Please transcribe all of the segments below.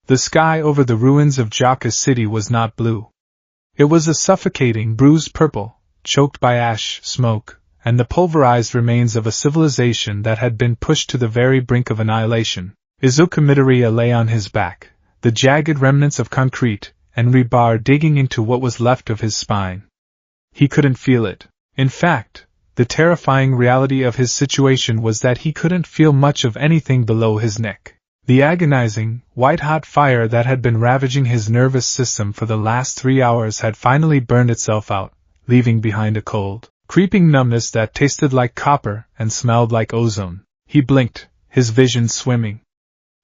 The sky over the ruins of Jaka's city was not blue. It was a suffocating, bruised purple, choked by ash, smoke, and the pulverized remains of a civilization that had been pushed to the very brink of annihilation. Izuku Midoriya lay on his back, the jagged remnants of concrete and rebar digging into what was left of his spine. He couldn't feel it. In fact, the terrifying reality of his situation was that he couldn't feel much of anything below his neck. The agonizing, white-hot fire that had been ravaging his nervous system for the last 3 hours had finally burned itself out, leaving behind a cold, creeping numbness that tasted like copper and smelled like ozone. He blinked, his vision swimming.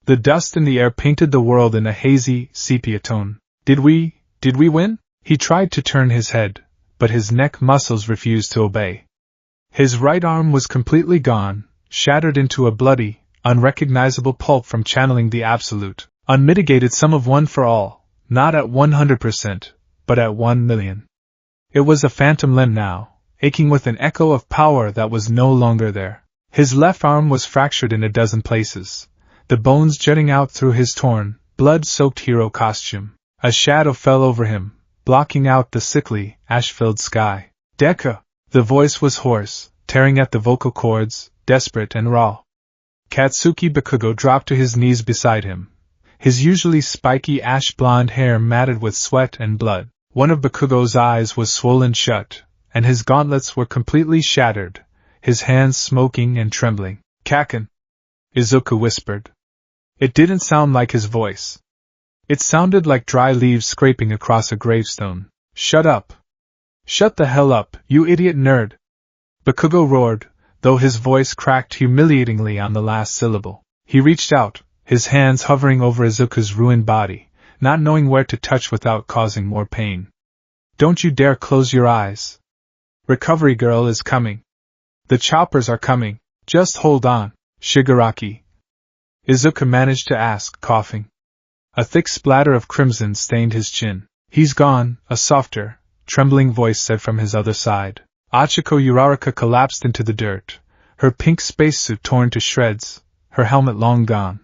The dust in the air painted the world in a hazy, sepia tone. Did we win? He tried to turn his head, but his neck muscles refused to obey. His right arm was completely gone, shattered into a bloody, unrecognizable pulp from channeling the absolute, unmitigated sum of one for all, not at 100%, but at 1,000,000. It was a phantom limb now, aching with an echo of power that was no longer there. His left arm was fractured in a dozen places, the bones jutting out through his torn, blood-soaked hero costume. A shadow fell over him, blocking out the sickly, ash-filled sky. Deku! The voice was hoarse, tearing at the vocal cords, desperate and raw. Katsuki Bakugo dropped to his knees beside him, his usually spiky ash-blonde hair matted with sweat and blood. One of Bakugo's eyes was swollen shut, and his gauntlets were completely shattered, his hands smoking and trembling. "Kaken," Izuku whispered. It didn't sound like his voice. It sounded like dry leaves scraping across a gravestone. "Shut up. Shut the hell up, you idiot nerd!" Bakugo roared, though his voice cracked humiliatingly on the last syllable. He reached out, his hands hovering over Izuku's ruined body, not knowing where to touch without causing more pain. "Don't you dare close your eyes. Recovery Girl is coming. The choppers are coming. Just hold on, Shigaraki," Izuku managed to ask, coughing. A thick splatter of crimson stained his chin. "He's gone," a softer, trembling voice said from his other side. Achiko Uraraka collapsed into the dirt, her pink spacesuit torn to shreds, her helmet long gone.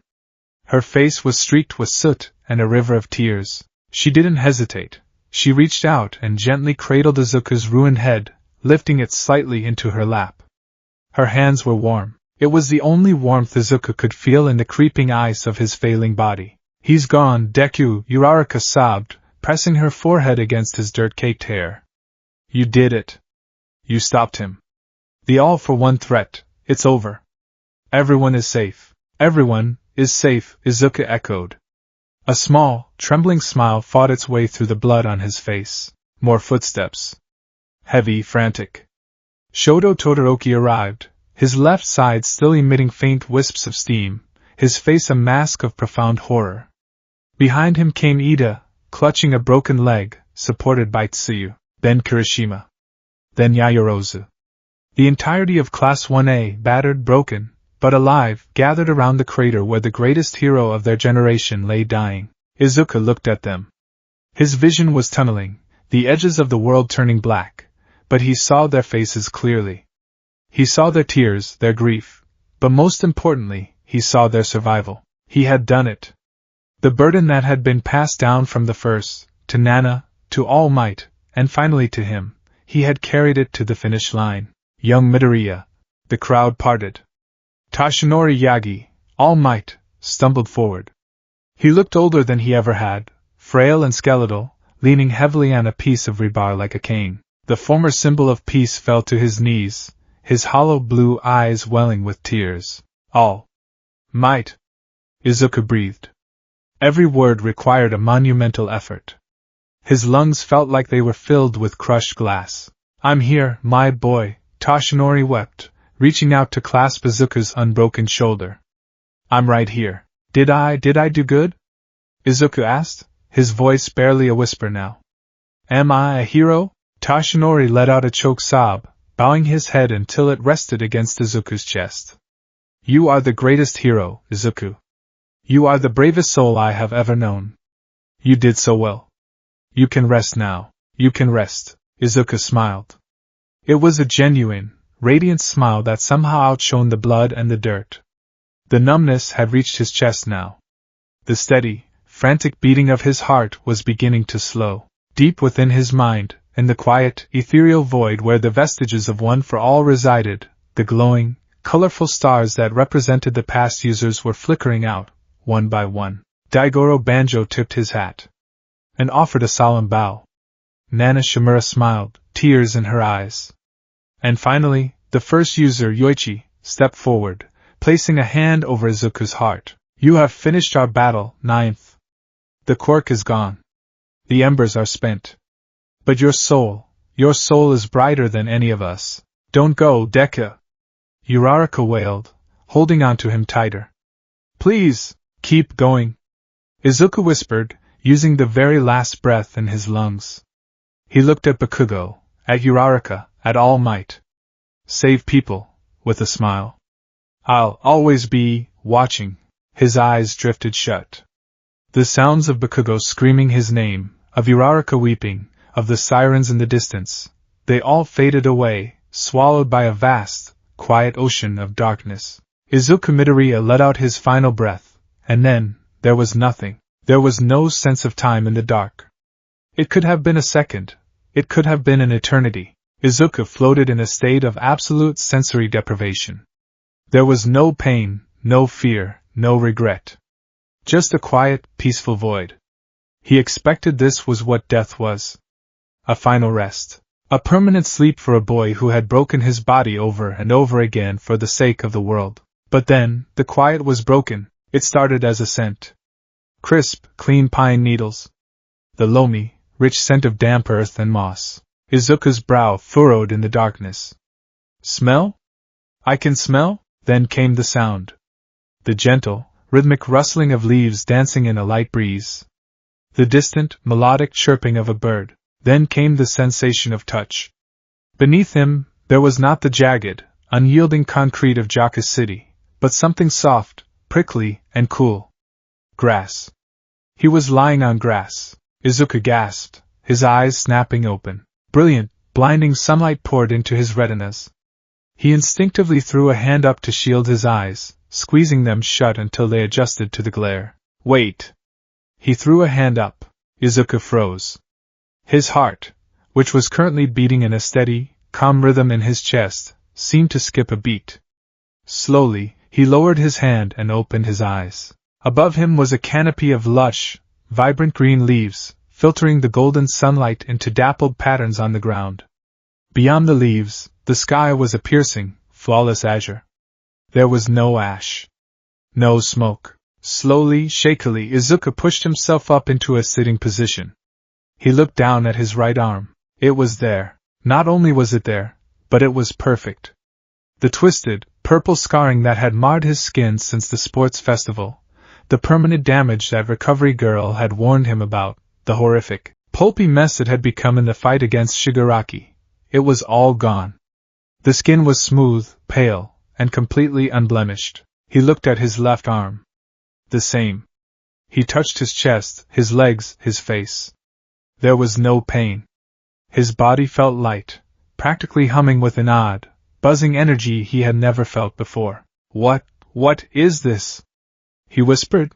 Her face was streaked with soot and a river of tears. She didn't hesitate. She reached out and gently cradled Izuku's ruined head, lifting it slightly into her lap. Her hands were warm. It was the only warmth Izuku could feel in the creeping ice of his failing body. "He's gone, Deku," Uraraka sobbed, pressing her forehead against his dirt-caked hair. "You did it. You stopped him. The all-for-one threat, it's over. Everyone is safe. Everyone is safe," Izuku echoed. A small, trembling smile fought its way through the blood on his face. More footsteps. Heavy, frantic. Shoto Todoroki arrived, his left side still emitting faint wisps of steam, his face a mask of profound horror. Behind him came Ida, clutching a broken leg, supported by Tsuyu, then Kirishima, then Yaoyorozu. The entirety of Class 1A, battered, broken, but alive, gathered around the crater where the greatest hero of their generation lay dying. Izuku looked at them. His vision was tunneling, the edges of the world turning black, but he saw their faces clearly. He saw their tears, their grief, but most importantly, he saw their survival. He had done it. The burden that had been passed down from the first, to Nana, to All Might, and finally to him, he had carried it to the finish line. Young Midoriya. The crowd parted. Toshinori Yagi, All Might, stumbled forward. He looked older than he ever had, frail and skeletal, leaning heavily on a piece of rebar like a cane. The former symbol of peace fell to his knees, his hollow blue eyes welling with tears. "All Might," Izuku breathed. Every word required a monumental effort. His lungs felt like they were filled with crushed glass. "I'm here, my boy," Toshinori wept, reaching out to clasp Izuku's unbroken shoulder. "I'm right here. Did I do good?" Izuku asked, his voice barely a whisper now. "Am I a hero?" Toshinori let out a choked sob, bowing his head until it rested against Izuku's chest. "You are the greatest hero, Izuku. You are the bravest soul I have ever known. You did so well. You can rest now. You can rest," Izuku smiled. It was a genuine, radiant smile that somehow outshone the blood and the dirt. The numbness had reached his chest now. The steady, frantic beating of his heart was beginning to slow. Deep within his mind, in the quiet, ethereal void where the vestiges of One for All resided, the glowing, colorful stars that represented the past users were flickering out, one by one. Daigoro Banjo tipped his hat and offered a solemn bow. Nana Shimura smiled, tears in her eyes. And finally, the first user, Yoichi, stepped forward, placing a hand over Izuku's heart. You have finished our battle, ninth. The quirk is gone. The embers are spent. But your soul is brighter than any of us. Don't go, Deku. Uraraka wailed, holding on to him tighter. Please, keep going. Izuku whispered, using the very last breath in his lungs. He looked at Bakugo, at Uraraka, at All Might. Save people, with a smile. I'll always be watching. His eyes drifted shut. The sounds of Bakugo screaming his name, of Uraraka weeping, of the sirens in the distance, they all faded away, swallowed by a vast, quiet ocean of darkness. Izuku Midoriya let out his final breath, and then, there was nothing. There was no sense of time in the dark. It could have been a second. It could have been an eternity. Izuku floated in a state of absolute sensory deprivation. There was no pain, no fear, no regret. Just a quiet, peaceful void. He expected this was what death was. A final rest. A permanent sleep for a boy who had broken his body over and over again for the sake of the world. But then, the quiet was broken. It started as a scent. Crisp, clean pine needles. The loamy, rich scent of damp earth and moss. Izuku's brow furrowed in the darkness. Smell? I can smell? Then came the sound. The gentle, rhythmic rustling of leaves dancing in a light breeze. The distant, melodic chirping of a bird. Then came the sensation of touch. Beneath him, there was not the jagged, unyielding concrete of Jaka City, but something soft, prickly, and cool. Grass. He was lying on grass. Izuku gasped, his eyes snapping open. Brilliant, blinding sunlight poured into his retinas. He instinctively threw a hand up to shield his eyes, squeezing them shut until they adjusted to the glare. Wait! He threw a hand up. Izuku froze. His heart, which was currently beating in a steady, calm rhythm in his chest, seemed to skip a beat. Slowly, he lowered his hand and opened his eyes. Above him was a canopy of lush, vibrant green leaves, filtering the golden sunlight into dappled patterns on the ground. Beyond the leaves, the sky was a piercing, flawless azure. There was no ash. No smoke. Slowly, shakily, Izuku pushed himself up into a sitting position. He looked down at his right arm. It was there. Not only was it there, but it was perfect. The twisted, purple scarring that had marred his skin since the sports festival, the permanent damage that Recovery Girl had warned him about, the horrific, pulpy mess it had become in the fight against Shigaraki, it was all gone. The skin was smooth, pale, and completely unblemished. He looked at his left arm. The same. He touched his chest, his legs, his face. There was no pain. His body felt light, practically humming with an odd, buzzing energy he had never felt before. What is this? He whispered.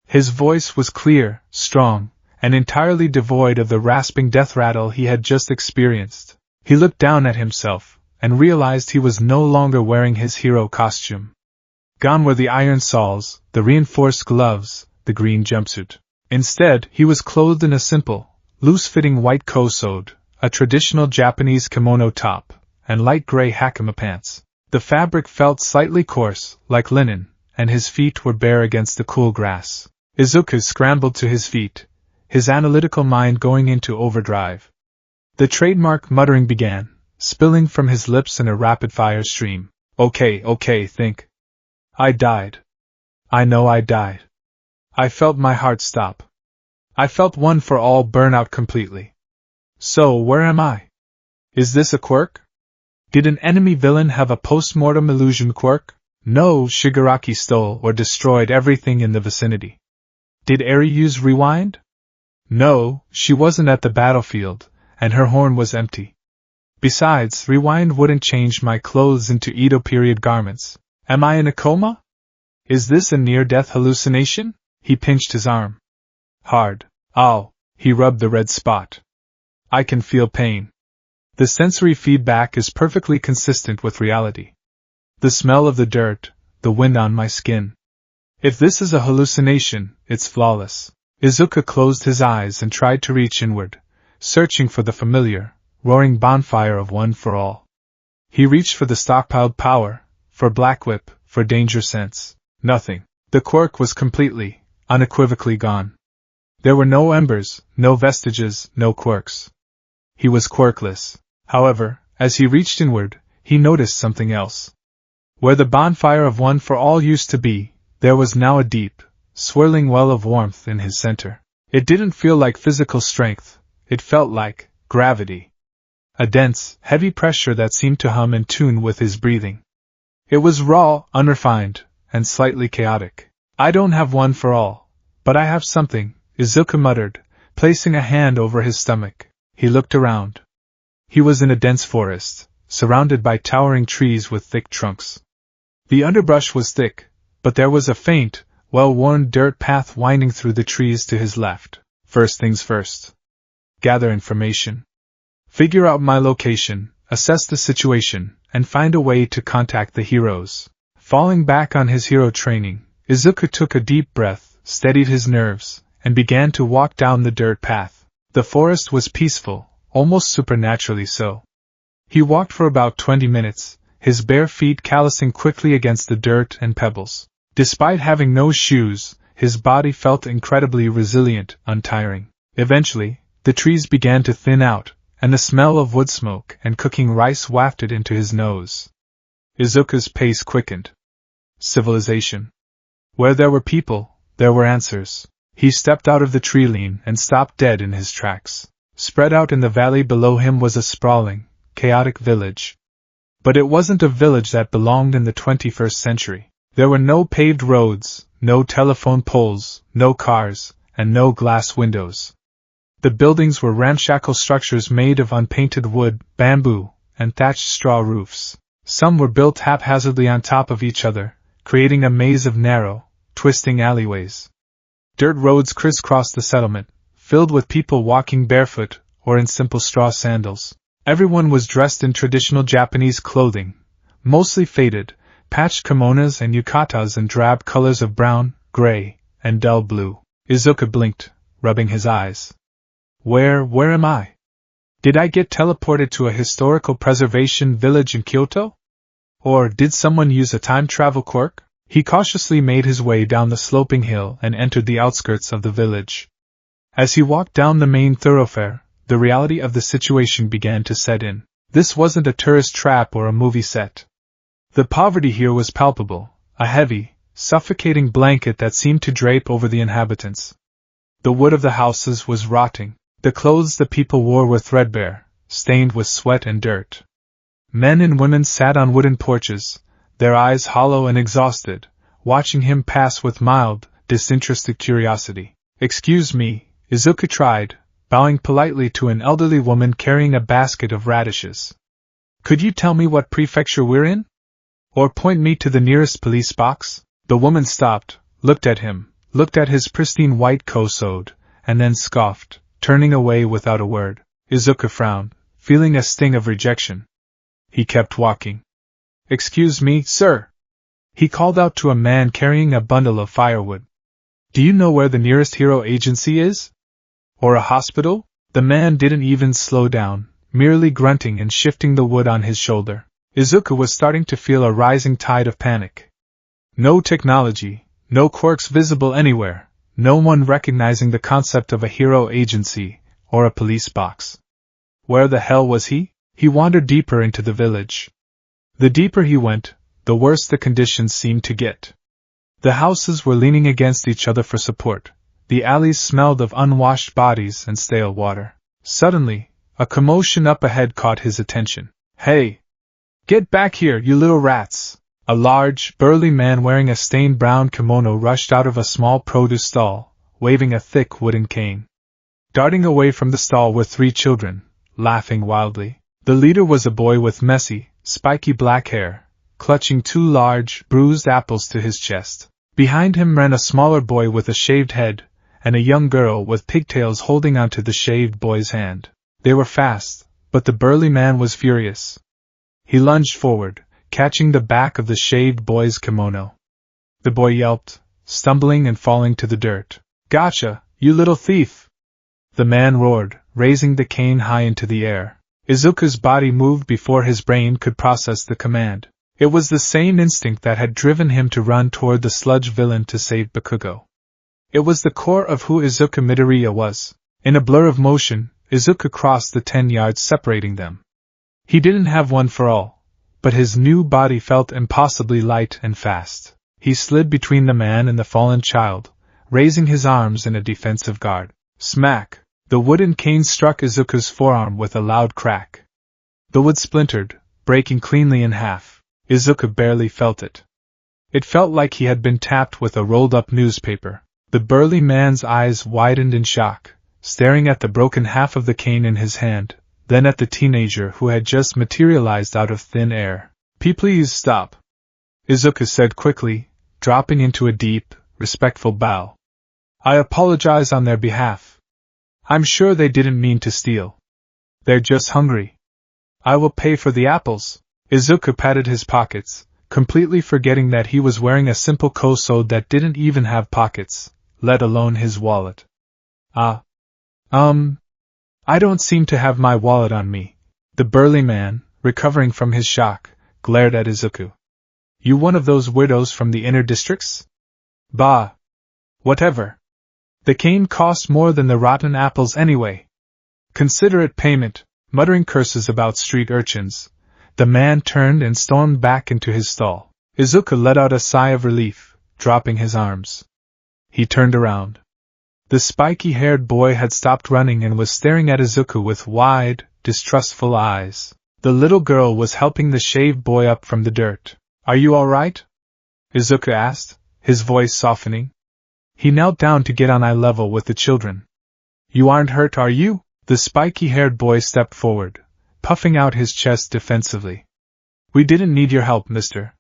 His voice was clear, strong, and entirely devoid of the rasping death rattle he had just experienced. He looked down at himself, and realized he was no longer wearing his hero costume. Gone were the iron soles, the reinforced gloves, the green jumpsuit. Instead, he was clothed in a simple, loose-fitting white kosode, a traditional Japanese kimono top, and light gray hakama pants. The fabric felt slightly coarse, like linen, and his feet were bare against the cool grass. Izuku scrambled to his feet, his analytical mind going into overdrive. The trademark muttering began, spilling from his lips in a rapid-fire stream. Okay, think. I died. I know I died. I felt my heart stop. I felt One for All burn out completely. So where am I? Is this a quirk? Did an enemy villain have a post-mortem illusion quirk? No, Shigaraki stole or destroyed everything in the vicinity. Did Eri use rewind? No, she wasn't at the battlefield, and her horn was empty. Besides, rewind wouldn't change my clothes into Edo period garments. Am I in a coma? Is this a near-death hallucination? He pinched his arm. Hard. Ow. He rubbed the red spot. I can feel pain. The sensory feedback is perfectly consistent with reality. The smell of the dirt, the wind on my skin. If this is a hallucination, it's flawless. Izuku closed his eyes and tried to reach inward, searching for the familiar, roaring bonfire of One for All. He reached for the stockpiled power, for Black Whip, for danger sense. Nothing. The quirk was completely, unequivocally gone. There were no embers, no vestiges, no quirks. He was quirkless. However, as he reached inward, he noticed something else. Where the bonfire of One for All used to be, there was now a deep, swirling well of warmth in his center. It didn't feel like physical strength, it felt like gravity. A dense, heavy pressure that seemed to hum in tune with his breathing. It was raw, unrefined, and slightly chaotic. I don't have One for All, but I have something, Izuku muttered, placing a hand over his stomach. He looked around. He was in a dense forest, surrounded by towering trees with thick trunks. The underbrush was thick, but there was a faint, well-worn dirt path winding through the trees to his left. First things first. Gather information. Figure out my location, assess the situation, and find a way to contact the heroes. Falling back on his hero training, Izuku took a deep breath, steadied his nerves, and began to walk down the dirt path. The forest was peaceful, almost supernaturally so. He walked for about 20 minutes, his bare feet callousing quickly against the dirt and pebbles. Despite having no shoes, his body felt incredibly resilient, untiring. Eventually, the trees began to thin out, and the smell of wood smoke and cooking rice wafted into his nose. Izuku's pace quickened. Civilization. Where there were people, there were answers. He stepped out of the tree line and stopped dead in his tracks. Spread out in the valley below him was a sprawling, chaotic village. But it wasn't a village that belonged in the 21st century. There were no paved roads, no telephone poles, no cars, and no glass windows. The buildings were ramshackle structures made of unpainted wood, bamboo, and thatched straw roofs. Some were built haphazardly on top of each other, creating a maze of narrow, twisting alleyways. Dirt roads crisscrossed the settlement, filled with people walking barefoot or in simple straw sandals. Everyone was dressed in traditional Japanese clothing, mostly faded, patched kimonos and yukatas in drab colors of brown, gray, and dull blue. Izuku blinked, rubbing his eyes. Where am I? Did I get teleported to a historical preservation village in Kyoto? Or did someone use a time travel quirk? He cautiously made his way down the sloping hill and entered the outskirts of the village. As he walked down the main thoroughfare, the reality of the situation began to set in. This wasn't a tourist trap or a movie set. The poverty here was palpable, a heavy, suffocating blanket that seemed to drape over the inhabitants. The wood of the houses was rotting. The clothes the people wore were threadbare, stained with sweat and dirt. Men and women sat on wooden porches, their eyes hollow and exhausted, watching him pass with mild, disinterested curiosity. "Excuse me," Izuku tried, bowing politely to an elderly woman carrying a basket of radishes. "Could you tell me what prefecture we're in? Or point me to the nearest police box?" The woman stopped, looked at him, looked at his pristine white kosode, and then scoffed, turning away without a word. Izuku frowned, feeling a sting of rejection. He kept walking. "Excuse me, sir," he called out to a man carrying a bundle of firewood. "Do you know where the nearest hero agency is? Or a hospital?" The man didn't even slow down, merely grunting and shifting the wood on his shoulder. Izuku was starting to feel a rising tide of panic. No technology, no quirks visible anywhere, no one recognizing the concept of a hero agency, or a police box. Where the hell was he? He wandered deeper into the village. The deeper he went, the worse the conditions seemed to get. The houses were leaning against each other for support. The alleys smelled of unwashed bodies and stale water. Suddenly, a commotion up ahead caught his attention. "Hey! Get back here, you little rats!" A large, burly man wearing a stained brown kimono rushed out of a small produce stall, waving a thick wooden cane. Darting away from the stall were 3 children, laughing wildly. The leader was a boy with messy, spiky black hair, clutching 2 large, bruised apples to his chest. Behind him ran a smaller boy with a shaved head, and a young girl with pigtails holding onto the shaved boy's hand. They were fast, but the burly man was furious. He lunged forward, catching the back of the shaved boy's kimono. The boy yelped, stumbling and falling to the dirt. "Gotcha, you little thief!" The man roared, raising the cane high into the air. Izuku's body moved before his brain could process the command. It was the same instinct that had driven him to run toward the sludge villain to save Bakugo. It was the core of who Izuku Midoriya was. In a blur of motion, Izuku crossed the 10 yards separating them. He didn't have one for all, but his new body felt impossibly light and fast. He slid between the man and the fallen child, raising his arms in a defensive guard. Smack! The wooden cane struck Izuku's forearm with a loud crack. The wood splintered, breaking cleanly in half. Izuku barely felt it. It felt like he had been tapped with a rolled-up newspaper. The burly man's eyes widened in shock, staring at the broken half of the cane in his hand, then at the teenager who had just materialized out of thin air. Please stop," Izuku said quickly, dropping into a deep, respectful bow. "I apologize on their behalf. I'm sure they didn't mean to steal. They're just hungry. I will pay for the apples." Izuku patted his pockets, completely forgetting that he was wearing a simple kosode that didn't even have pockets, let alone his wallet. I don't seem to have my wallet on me." The burly man, recovering from his shock, glared at Izuku. "You one of those weirdos from the inner districts?" "Bah! Whatever. The cane cost more than the rotten apples anyway. Consider it payment." Muttering curses about street urchins, the man turned and stormed back into his stall. Izuku let out a sigh of relief, dropping his arms. He turned around. The spiky-haired boy had stopped running and was staring at Izuku with wide, distrustful eyes. The little girl was helping the shaved boy up from the dirt. "Are you all right?" Izuku asked, his voice softening. He knelt down to get on eye level with the children. "You aren't hurt, are you?" The spiky-haired boy stepped forward, puffing out his chest defensively. "We didn't need your help, mister.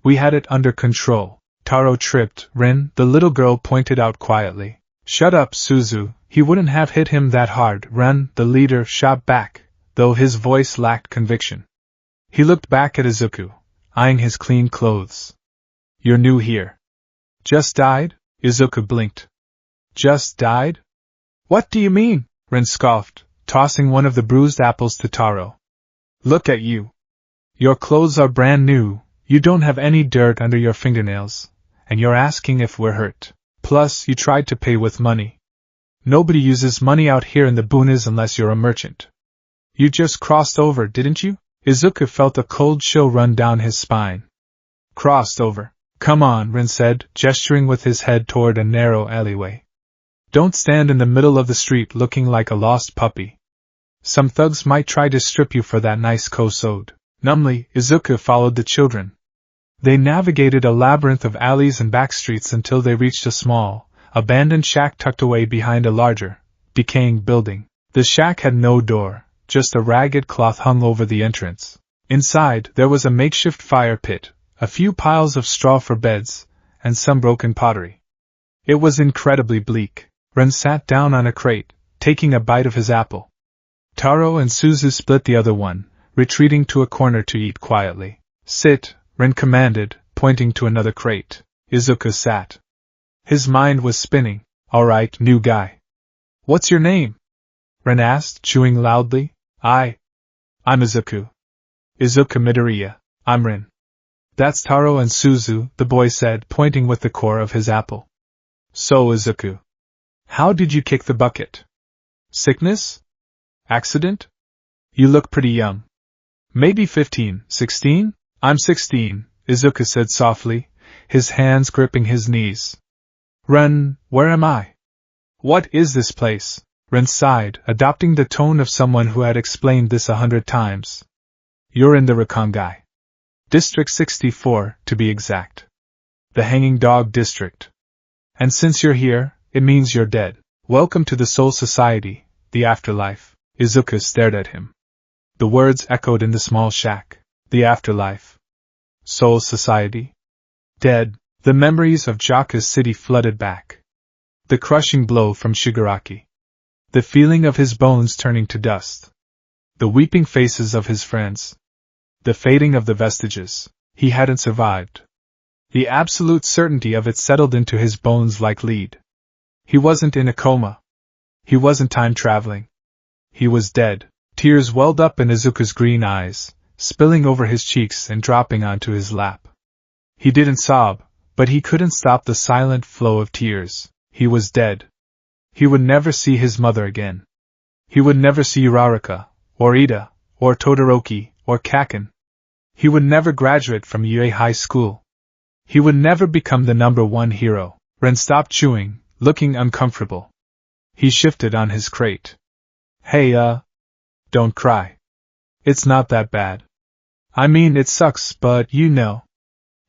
We had it under control." Taro tripped. "Rin," the little girl pointed out quietly. "Shut up, Suzu, he wouldn't have hit him that hard." "Ren," the leader shot back, though his voice lacked conviction. He looked back at Izuku, eyeing his clean clothes. "You're new here. Just died?" Izuku blinked. "Just died? What do you mean?" Ren scoffed, tossing one of the bruised apples to Taro. "Look at you. Your clothes are brand new, you don't have any dirt under your fingernails, and you're asking if we're hurt. Plus, you tried to pay with money. Nobody uses money out here in the boonies unless you're a merchant. You just crossed over, didn't you?" Izuku felt a cold chill run down his spine. "Crossed over? Come on," Rin said, gesturing with his head toward a narrow alleyway. "Don't stand in the middle of the street looking like a lost puppy. Some thugs might try to strip you for that nice kosode." Numbly, Izuku followed the children. They navigated a labyrinth of alleys and back streets until they reached a small, abandoned shack tucked away behind a larger, decaying building. The shack had no door, just a ragged cloth hung over the entrance. Inside, there was a makeshift fire pit, a few piles of straw for beds, and some broken pottery. It was incredibly bleak. Ren sat down on a crate, taking a bite of his apple. Taro and Suzu split the other one, retreating to a corner to eat quietly. "Sit," Ren commanded, pointing to another crate. Izuku sat. His mind was spinning. "All right, new guy. What's your name?" Ren asked, chewing loudly. I'm Izuku. Izuku Midoriya. I'm Rin." "That's Taro and Suzu," the boy said, pointing with the core of his apple. "So, Izuku, how did you kick the bucket? Sickness? Accident? You look pretty young. Maybe 15, 16? I'm 16, Izuku said softly, his hands gripping his knees. "Ren, where am I? What is this place?" Ren sighed, adopting the tone of someone who had explained this 100 times. "You're in the Rakangai. District 64, to be exact. The Hanging Dog District. And since you're here, it means you're dead. Welcome to the Soul Society, the afterlife." Izuku stared at him. The words echoed in the small shack. The afterlife. Soul Society? Dead. The memories of Jaka's city flooded back. The crushing blow from Shigaraki. The feeling of his bones turning to dust. The weeping faces of his friends. The fading of the vestiges. He hadn't survived. The absolute certainty of it settled into his bones like lead. He wasn't in a coma. He wasn't time-traveling. He was dead. Tears welled up in Izuku's green eyes, spilling over his cheeks and dropping onto his lap. He didn't sob, but he couldn't stop the silent flow of tears. He was dead. He would never see his mother again. He would never see Uraraka, or Ida, or Todoroki, or Kaken. He would never graduate from UA High School. He would never become the #1 hero. Ren stopped chewing, looking uncomfortable. He shifted on his crate. Hey, don't cry. It's not that bad. I mean, it sucks, but you know.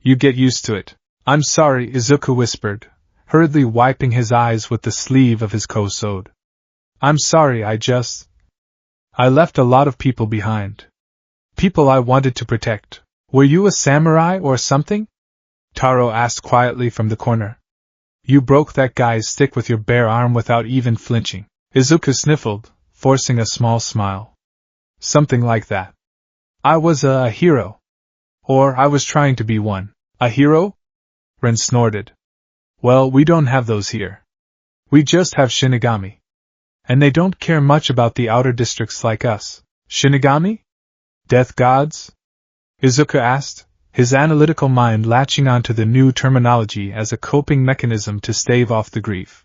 You get used to it. I'm sorry, Izuku whispered, hurriedly wiping his eyes with the sleeve of his kosode. I'm sorry, I left a lot of people behind. People I wanted to protect. Were you a samurai or something? Taro asked quietly from the corner. You broke that guy's stick with your bare arm without even flinching. Izuku sniffled, forcing a small smile. Something like that. I was a hero. Or I was trying to be one. A hero? Ren snorted. Well, we don't have those here. We just have Shinigami. And they don't care much about the outer districts like us. Shinigami? Death gods? Izuku asked, his analytical mind latching onto the new terminology as a coping mechanism to stave off the grief.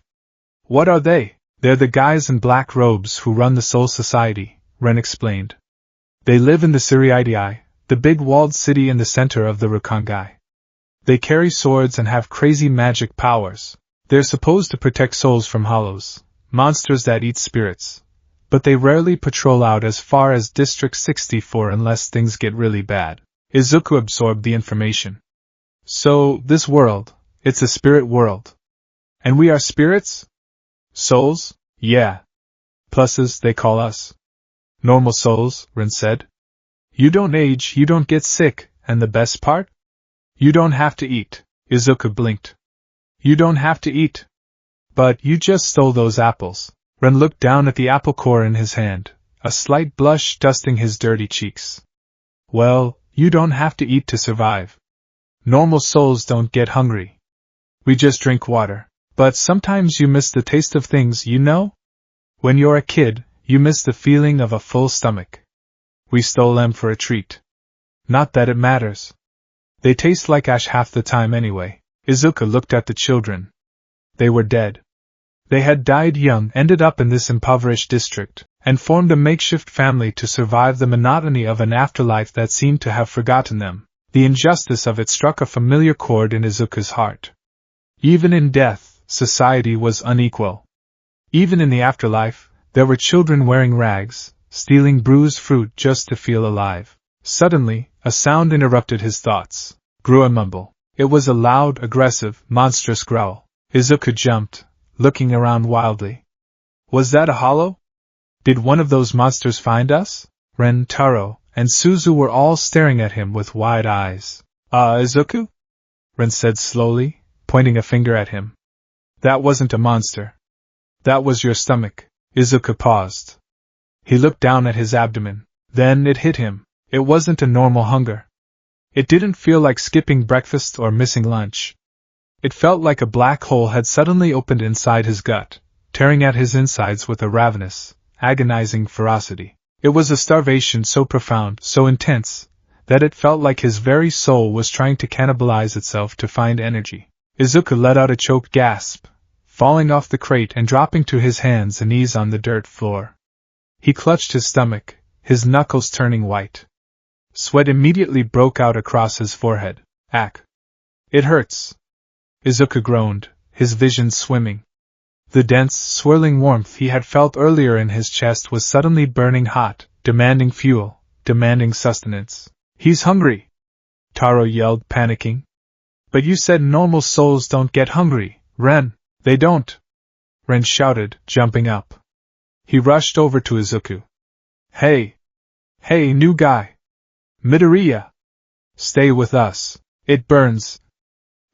What are they? They're the guys in black robes who run the Soul Society, Ren explained. They live in the Siriidii, the big walled city in the center of the Rukongai. They carry swords and have crazy magic powers. They're supposed to protect souls from hollows, monsters that eat spirits. But they rarely patrol out as far as District 64 unless things get really bad. Izuku absorbed the information. So, this world, it's a spirit world. And we are spirits? Souls? Yeah. Pluses, they call us. Normal souls, Ren said. You don't age, you don't get sick, and the best part? You don't have to eat. Izuku blinked. You don't have to eat. But you just stole those apples. Ren looked down at the apple core in his hand, a slight blush dusting his dirty cheeks. Well, you don't have to eat to survive. Normal souls don't get hungry. We just drink water. But sometimes you miss the taste of things, you know? When you're a kid, you miss the feeling of a full stomach. We stole them for a treat. Not that it matters. They taste like ash half the time anyway. Izuku looked at the children. They were dead. They had died young, ended up in this impoverished district, and formed a makeshift family to survive the monotony of an afterlife that seemed to have forgotten them. The injustice of it struck a familiar chord in Izuku's heart. Even in death, society was unequal. Even in the afterlife, there were children wearing rags, stealing bruised fruit just to feel alive. Suddenly, a sound interrupted his thoughts. Grew a mumble. It was a loud, aggressive, monstrous growl. Izuku jumped, looking around wildly. Was that a hollow? Did one of those monsters find us? Ren, Taro, and Suzu were all staring at him with wide eyes. Izuku? Ren said slowly, pointing a finger at him. That wasn't a monster. That was your stomach. Izuku paused. He looked down at his abdomen. Then it hit him. It wasn't a normal hunger. It didn't feel like skipping breakfast or missing lunch. It felt like a black hole had suddenly opened inside his gut, tearing at his insides with a ravenous, agonizing ferocity. It was a starvation so profound, so intense, that it felt like his very soul was trying to cannibalize itself to find energy. Izuku let out a choked gasp, falling off the crate and dropping to his hands and knees on the dirt floor. He clutched his stomach, his knuckles turning white. Sweat immediately broke out across his forehead. Ack. It hurts. Izuku groaned, his vision swimming. The dense, swirling warmth he had felt earlier in his chest was suddenly burning hot, demanding fuel, demanding sustenance. He's hungry! Taro yelled, panicking. But you said normal souls don't get hungry, Ren. They don't. Ren shouted, jumping up. He rushed over to Izuku. Hey! Hey, new guy! Midoriya! Stay with us. It burns.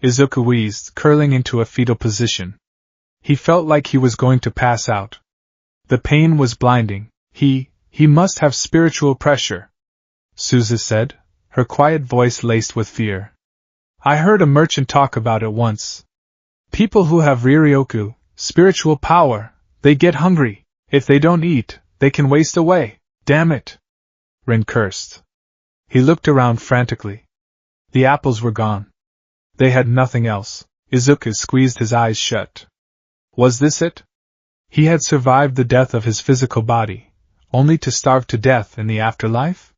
Izuku wheezed, curling into a fetal position. He felt like he was going to pass out. The pain was blinding. He must have spiritual pressure, Suzu said, her quiet voice laced with fear. I heard a merchant talk about it once. People who have Riryoku, spiritual power, they get hungry. If they don't eat, they can waste away. Damn it! Rin cursed. He looked around frantically. The apples were gone. They had nothing else. Izuku squeezed his eyes shut. Was this it? He had survived the death of his physical body, only to starve to death in the afterlife?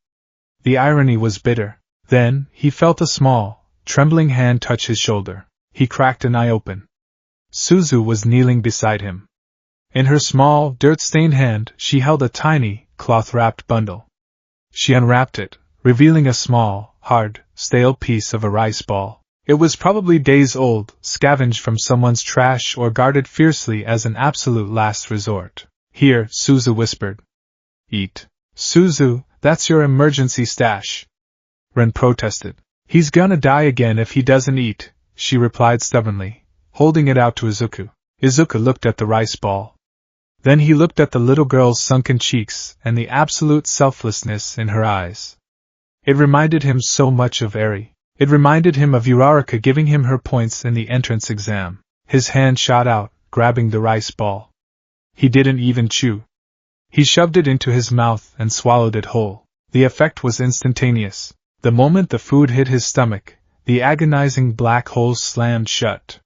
The irony was bitter. Then, he felt a small, trembling hand touch his shoulder. He cracked an eye open. Suzu was kneeling beside him. In her small, dirt-stained hand, she held a tiny, cloth-wrapped bundle. She unwrapped it, revealing a small, hard, stale piece of a rice ball. It was probably days old, scavenged from someone's trash or guarded fiercely as an absolute last resort. Here, Suzu whispered. Eat. Suzu, that's your emergency stash. Ren protested. He's gonna die again if he doesn't eat, she replied stubbornly, holding it out to Izuku. Izuku looked at the rice ball. Then he looked at the little girl's sunken cheeks and the absolute selflessness in her eyes. It reminded him so much of Eri. It reminded him of Uraraka giving him her points in the entrance exam. His hand shot out, grabbing the rice ball. He didn't even chew. He shoved it into his mouth and swallowed it whole. The effect was instantaneous. The moment the food hit his stomach, the agonizing black hole slammed shut.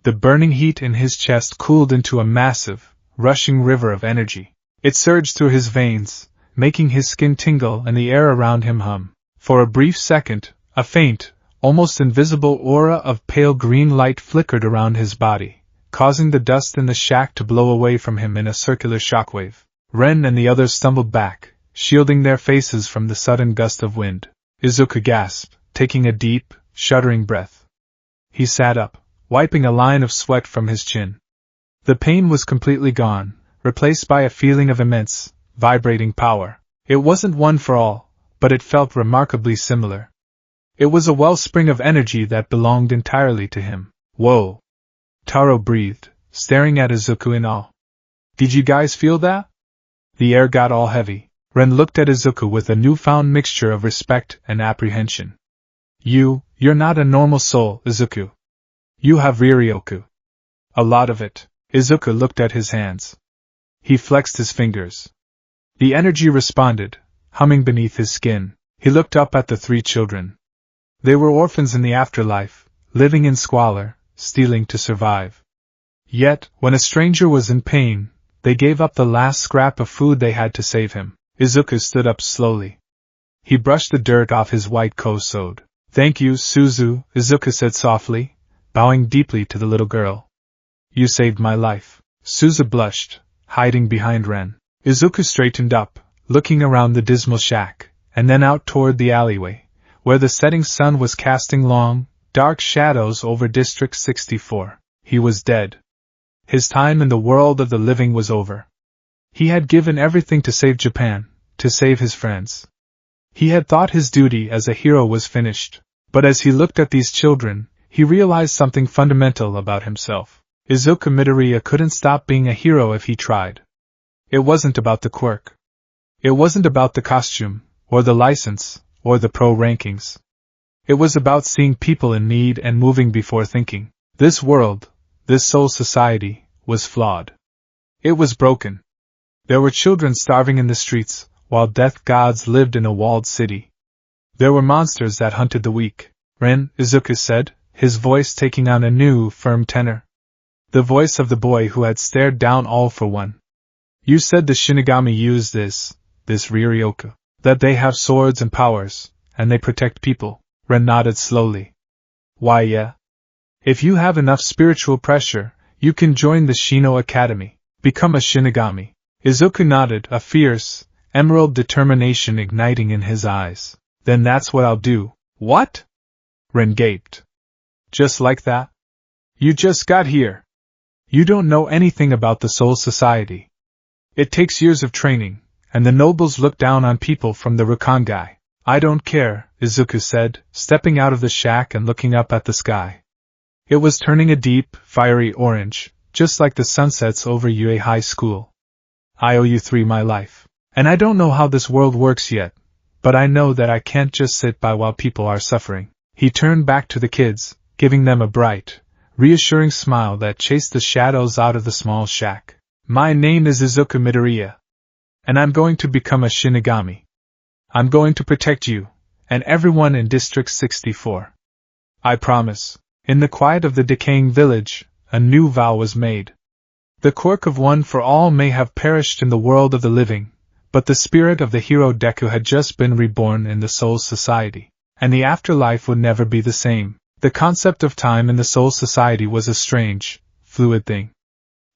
The burning heat in his chest cooled into a massive, rushing river of energy. It surged through his veins, making his skin tingle and the air around him hum. For a brief second, a faint, almost invisible aura of pale green light flickered around his body, causing the dust in the shack to blow away from him in a circular shockwave. Ren and the others stumbled back, shielding their faces from the sudden gust of wind. Izuku gasped, taking a deep, shuddering breath. He sat up, wiping a line of sweat from his chin. The pain was completely gone, replaced by a feeling of immense, vibrating power. It wasn't one for all, but it felt remarkably similar. It was a wellspring of energy that belonged entirely to him. Whoa! Taro breathed, staring at Izuku in awe. Did you guys feel that? The air got all heavy. Ren looked at Izuku with a newfound mixture of respect and apprehension. You're not a normal soul, Izuku. You have Riryoku. A lot of it. Izuku looked at his hands. He flexed his fingers. The energy responded, humming beneath his skin. He looked up at the three children. They were orphans in the afterlife, living in squalor, stealing to survive. Yet, when a stranger was in pain, they gave up the last scrap of food they had to save him. Izuku stood up slowly. He brushed the dirt off his white kosode. Thank you, Suzu, Izuku said softly, bowing deeply to the little girl. You saved my life. Suzu blushed, hiding behind Ren. Izuku straightened up, looking around the dismal shack, and then out toward the alleyway, where the setting sun was casting long, dark shadows over District 64. He was dead. His time in the world of the living was over. He had given everything to save Japan, to save his friends. He had thought his duty as a hero was finished, but as he looked at these children, he realized something fundamental about himself. Izuku Midoriya couldn't stop being a hero if he tried. It wasn't about the quirk. It wasn't about the costume, or the license, or the pro rankings. It was about seeing people in need and moving before thinking. This world, this soul society, was flawed. It was broken. There were children starving in the streets, while death gods lived in a walled city. There were monsters that hunted the weak. Ren, Izuku said, his voice taking on a new, firm tenor. The voice of the boy who had stared down all for one. You said the Shinigami use this Riryoku. That they have swords and powers, and they protect people. Ren nodded slowly. Why yeah. If you have enough spiritual pressure, you can join the Shino Academy. Become a Shinigami. Izuku nodded, a fierce, emerald determination igniting in his eyes. Then that's what I'll do. What? Ren gaped. Just like that? You just got here. You don't know anything about the Soul Society. It takes years of training, and the nobles look down on people from the Rakangai. I don't care, Izuku said, stepping out of the shack and looking up at the sky. It was turning a deep, fiery orange, just like the sunsets over UA High School. I owe you 3 my life. And I don't know how this world works yet, but I know that I can't just sit by while people are suffering. He turned back to the kids, giving them a bright, reassuring smile that chased the shadows out of the small shack. My name is Izuku Midoriya, and I'm going to become a Shinigami. I'm going to protect you, and everyone in District 64. I promise. In the quiet of the decaying village, a new vow was made. The quirk of one for all may have perished in the world of the living, but the spirit of the hero Deku had just been reborn in the Soul Society, and the afterlife would never be the same. The concept of time in the Soul Society was a strange, fluid thing.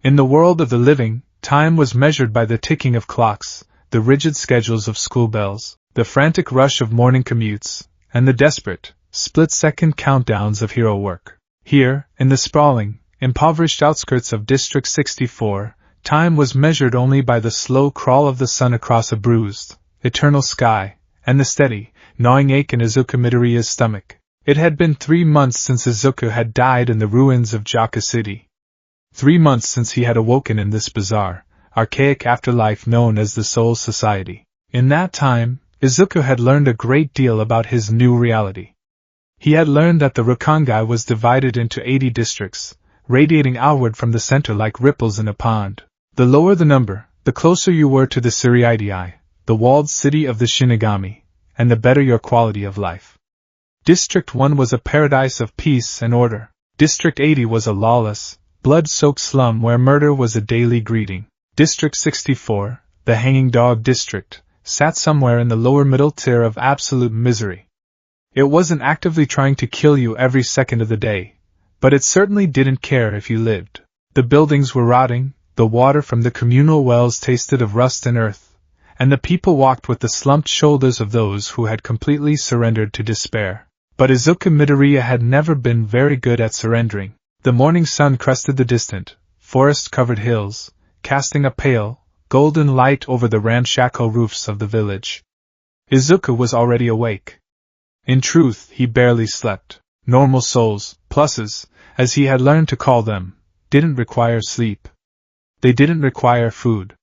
In the world of the living, time was measured by the ticking of clocks, the rigid schedules of school bells, the frantic rush of morning commutes, and the desperate, split-second countdowns of hero work. Here, in the sprawling, impoverished outskirts of District 64, time was measured only by the slow crawl of the sun across a bruised, eternal sky, and the steady, gnawing ache in Izuku Midoriya's stomach. It had been 3 months since Izuku had died in the ruins of Jaka City. 3 months since he had awoken in this bizarre, archaic afterlife known as the Soul Society. In that time, Izuku had learned a great deal about his new reality. He had learned that the Rakangai was divided into 80 districts, radiating outward from the center like ripples in a pond. The lower the number, the closer you were to the Suriidai, the walled city of the Shinigami, and the better your quality of life. District 1 was a paradise of peace and order. District 80 was a lawless, blood-soaked slum where murder was a daily greeting. District 64, the hanging dog district, sat somewhere in the lower middle tier of absolute misery. It wasn't actively trying to kill you every second of the day, but it certainly didn't care if you lived. The buildings were rotting, the water from the communal wells tasted of rust and earth, and the people walked with the slumped shoulders of those who had completely surrendered to despair. But Izuku Midoriya had never been very good at surrendering. The morning sun crested the distant, forest-covered hills, casting a pale, golden light over the ramshackle roofs of the village. Izuku was already awake. In truth, he barely slept. Normal souls, pluses, as he had learned to call them, didn't require sleep. They didn't require food.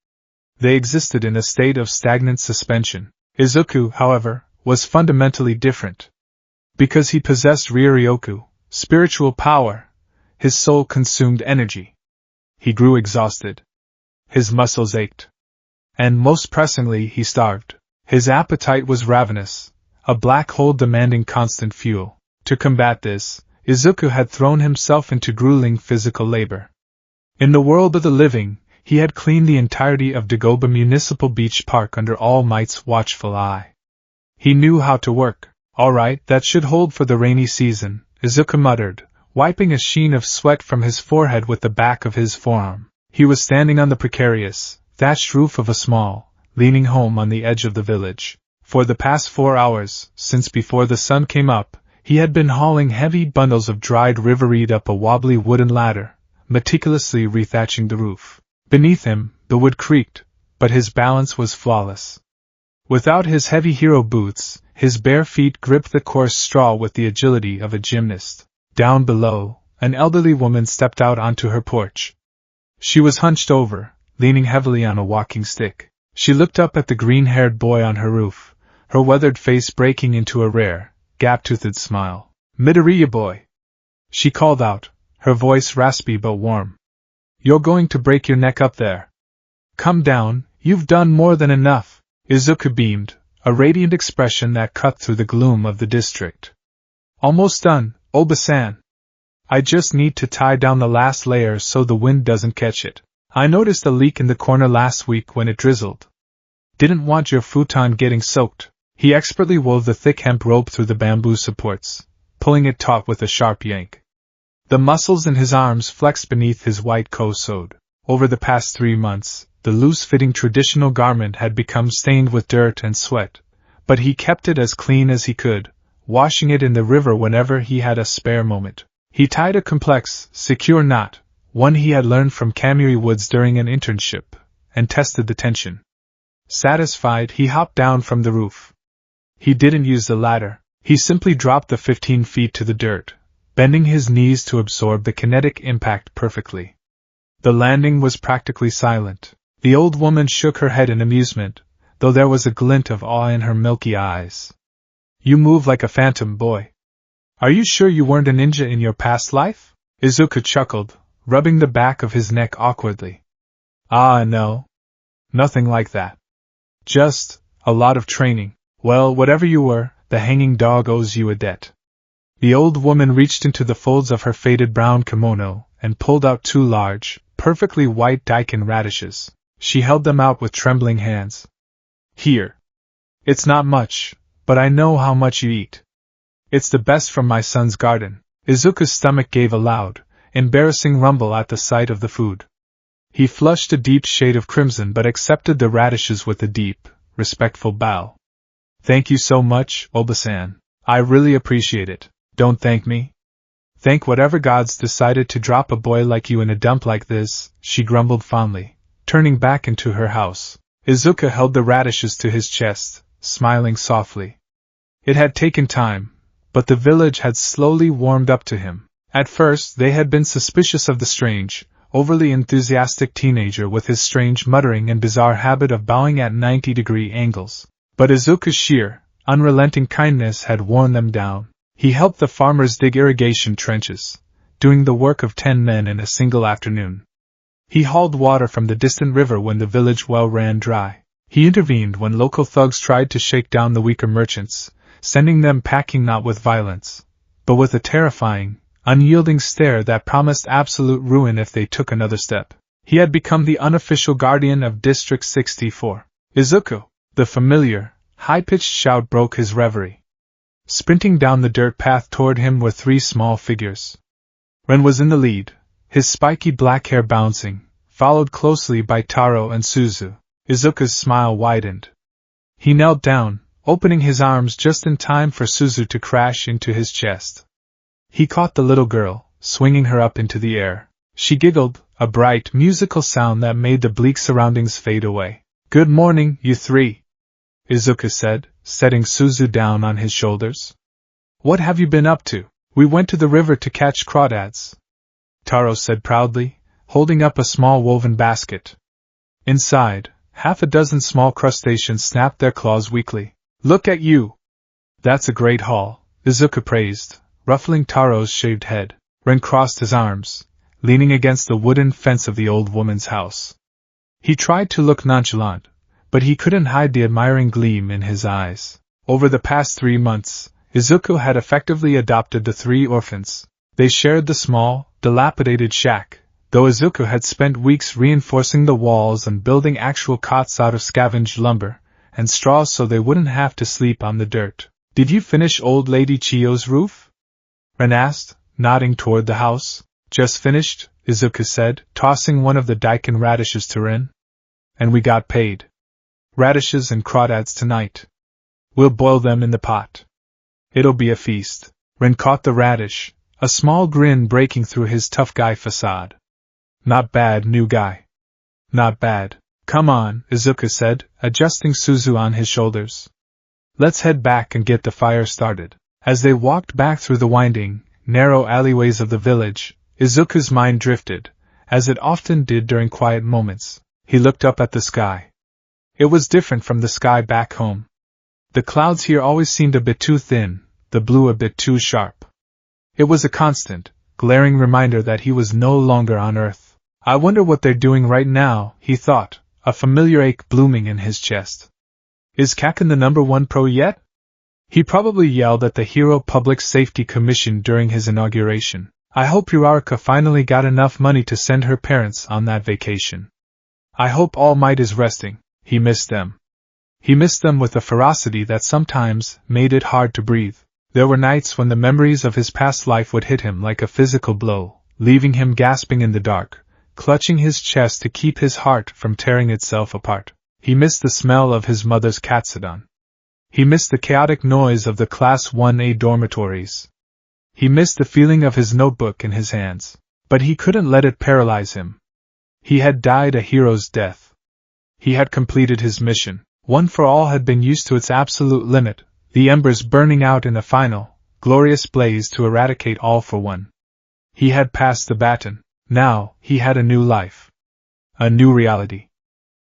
They existed in a state of stagnant suspension. Izuku, however, was fundamentally different. Because he possessed Ryoryoku, spiritual power, his soul consumed energy. He grew exhausted. His muscles ached. And most pressingly, he starved. His appetite was ravenous, a black hole demanding constant fuel. To combat this, Izuku had thrown himself into grueling physical labor. In the world of the living, he had cleaned the entirety of Dagoba Municipal Beach Park under All Might's watchful eye. He knew how to work. All right, that should hold for the rainy season, Izuku muttered, wiping a sheen of sweat from his forehead with the back of his forearm. He was standing on the precarious, thatched roof of a small, leaning home on the edge of the village. For the past 4 hours, since before the sun came up, he had been hauling heavy bundles of dried riverweed up a wobbly wooden ladder, meticulously rethatching the roof. Beneath him, the wood creaked, but his balance was flawless. Without his heavy hero boots, his bare feet gripped the coarse straw with the agility of a gymnast. Down below, an elderly woman stepped out onto her porch. She was hunched over, leaning heavily on a walking stick. She looked up at the green-haired boy on her roof, her weathered face breaking into a rare, gap-toothed smile. "Midoriya boy!" she called out, her voice raspy but warm. "You're going to break your neck up there. Come down, you've done more than enough." Izuku beamed, a radiant expression that cut through the gloom of the district. "Almost done, Oba-san. I just need to tie down the last layer so the wind doesn't catch it. I noticed a leak in the corner last week when it drizzled. Didn't want your futon getting soaked." He expertly wove the thick hemp rope through the bamboo supports, pulling it taut with a sharp yank. The muscles in his arms flexed beneath his white kosode. Over the past 3 months, the loose-fitting traditional garment had become stained with dirt and sweat, but he kept it as clean as he could, washing it in the river whenever he had a spare moment. He tied a complex, secure knot, one he had learned from Kamiri Woods during an internship, and tested the tension. Satisfied, he hopped down from the roof. He didn't use the ladder. He simply dropped the 15 feet to the dirt, bending his knees to absorb the kinetic impact perfectly. The landing was practically silent. The old woman shook her head in amusement, though there was a glint of awe in her milky eyes. You move like a phantom, boy. Are you sure you weren't a ninja in your past life? Izuku chuckled, rubbing the back of his neck awkwardly. Ah, no. Nothing like that. Just a lot of training. Well, whatever you were, the hanging dog owes you a debt. The old woman reached into the folds of her faded brown kimono and pulled out 2 large, perfectly white daikon radishes. She held them out with trembling hands. Here. It's not much, but I know how much you eat. It's the best from my son's garden. Izuku's stomach gave a loud, embarrassing rumble at the sight of the food. He flushed a deep shade of crimson but accepted the radishes with a deep, respectful bow. Thank you so much, Oba-san. I really appreciate it. Don't thank me. Thank whatever gods decided to drop a boy like you in a dump like this, she grumbled fondly, turning back into her house. Izuku held the radishes to his chest, smiling softly. It had taken time, but the village had slowly warmed up to him. At first they had been suspicious of the strange, overly enthusiastic teenager with his strange muttering and bizarre habit of bowing at 90-degree angles. But Izuku's sheer, unrelenting kindness had worn them down. He helped the farmers dig irrigation trenches, doing the work of 10 men in a single afternoon. He hauled water from the distant river when the village well ran dry. He intervened when local thugs tried to shake down the weaker merchants, sending them packing not with violence, but with a terrifying, unyielding stare that promised absolute ruin if they took another step. He had become the unofficial guardian of District 64. Izuku! The familiar, high-pitched shout broke his reverie. Sprinting down the dirt path toward him were 3 small figures. Ren was in the lead, his spiky black hair bouncing, followed closely by Taro and Suzu. Izuku's smile widened. He knelt down, opening his arms just in time for Suzu to crash into his chest. He caught the little girl, swinging her up into the air. She giggled, a bright, musical sound that made the bleak surroundings fade away. Good morning, you 3. Izuku said, setting Suzu down on his shoulders. What have you been up to? We went to the river to catch crawdads. Taro said proudly, holding up a small woven basket. Inside, 6 small crustaceans snapped their claws weakly. Look at you! That's a great haul, Izuku praised, ruffling Taro's shaved head. Ren crossed his arms, leaning against the wooden fence of the old woman's house. He tried to look nonchalant, but he couldn't hide the admiring gleam in his eyes. Over the past 3 months, Izuku had effectively adopted the 3 orphans. They shared the small, dilapidated shack, though Izuku had spent weeks reinforcing the walls and building actual cots out of scavenged lumber and straw so they wouldn't have to sleep on the dirt. Did you finish old Lady Chiyo's roof? Ren asked, nodding toward the house. Just finished, Izuku said, tossing one of the daikon radishes to Ren. And we got paid. Radishes and crawdads tonight. We'll boil them in the pot. It'll be a feast. Ren caught the radish, a small grin breaking through his tough guy facade. Not bad, new guy. Not bad. Come on, Izuku said, adjusting Suzu on his shoulders. Let's head back and get the fire started. As they walked back through the winding, narrow alleyways of the village, Izuku's mind drifted, as it often did during quiet moments. He looked up at the sky. It was different from the sky back home. The clouds here always seemed a bit too thin, the blue a bit too sharp. It was a constant, glaring reminder that he was no longer on Earth. I wonder what they're doing right now, he thought, a familiar ache blooming in his chest. Is Kaken the #1 pro yet? He probably yelled at the Hero Public Safety Commission during his inauguration. I hope Uraraka finally got enough money to send her parents on that vacation. I hope All Might is resting. He missed them. He missed them with a ferocity that sometimes made it hard to breathe. There were nights when the memories of his past life would hit him like a physical blow, leaving him gasping in the dark, clutching his chest to keep his heart from tearing itself apart. He missed the smell of his mother's katsudon. He missed the chaotic noise of the Class 1A dormitories. He missed the feeling of his notebook in his hands. But he couldn't let it paralyze him. He had died a hero's death. He had completed his mission. One for All had been used to its absolute limit, the embers burning out in a final, glorious blaze to eradicate All for One. He had passed the baton. Now, he had a new life. A new reality.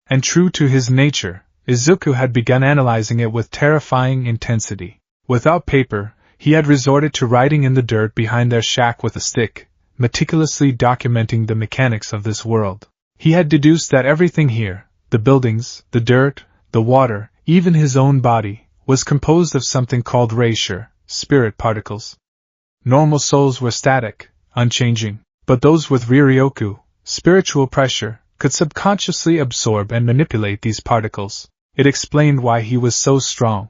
And true to his nature, Izuku had begun analyzing it with terrifying intensity. Without paper, he had resorted to writing in the dirt behind their shack with a stick, meticulously documenting the mechanics of this world. He had deduced that everything here, the buildings, the dirt, the water, even his own body, was composed of something called reisha, spirit particles. Normal souls were static, unchanging, but those with riryoku, spiritual pressure, could subconsciously absorb and manipulate these particles. It explained why he was so strong.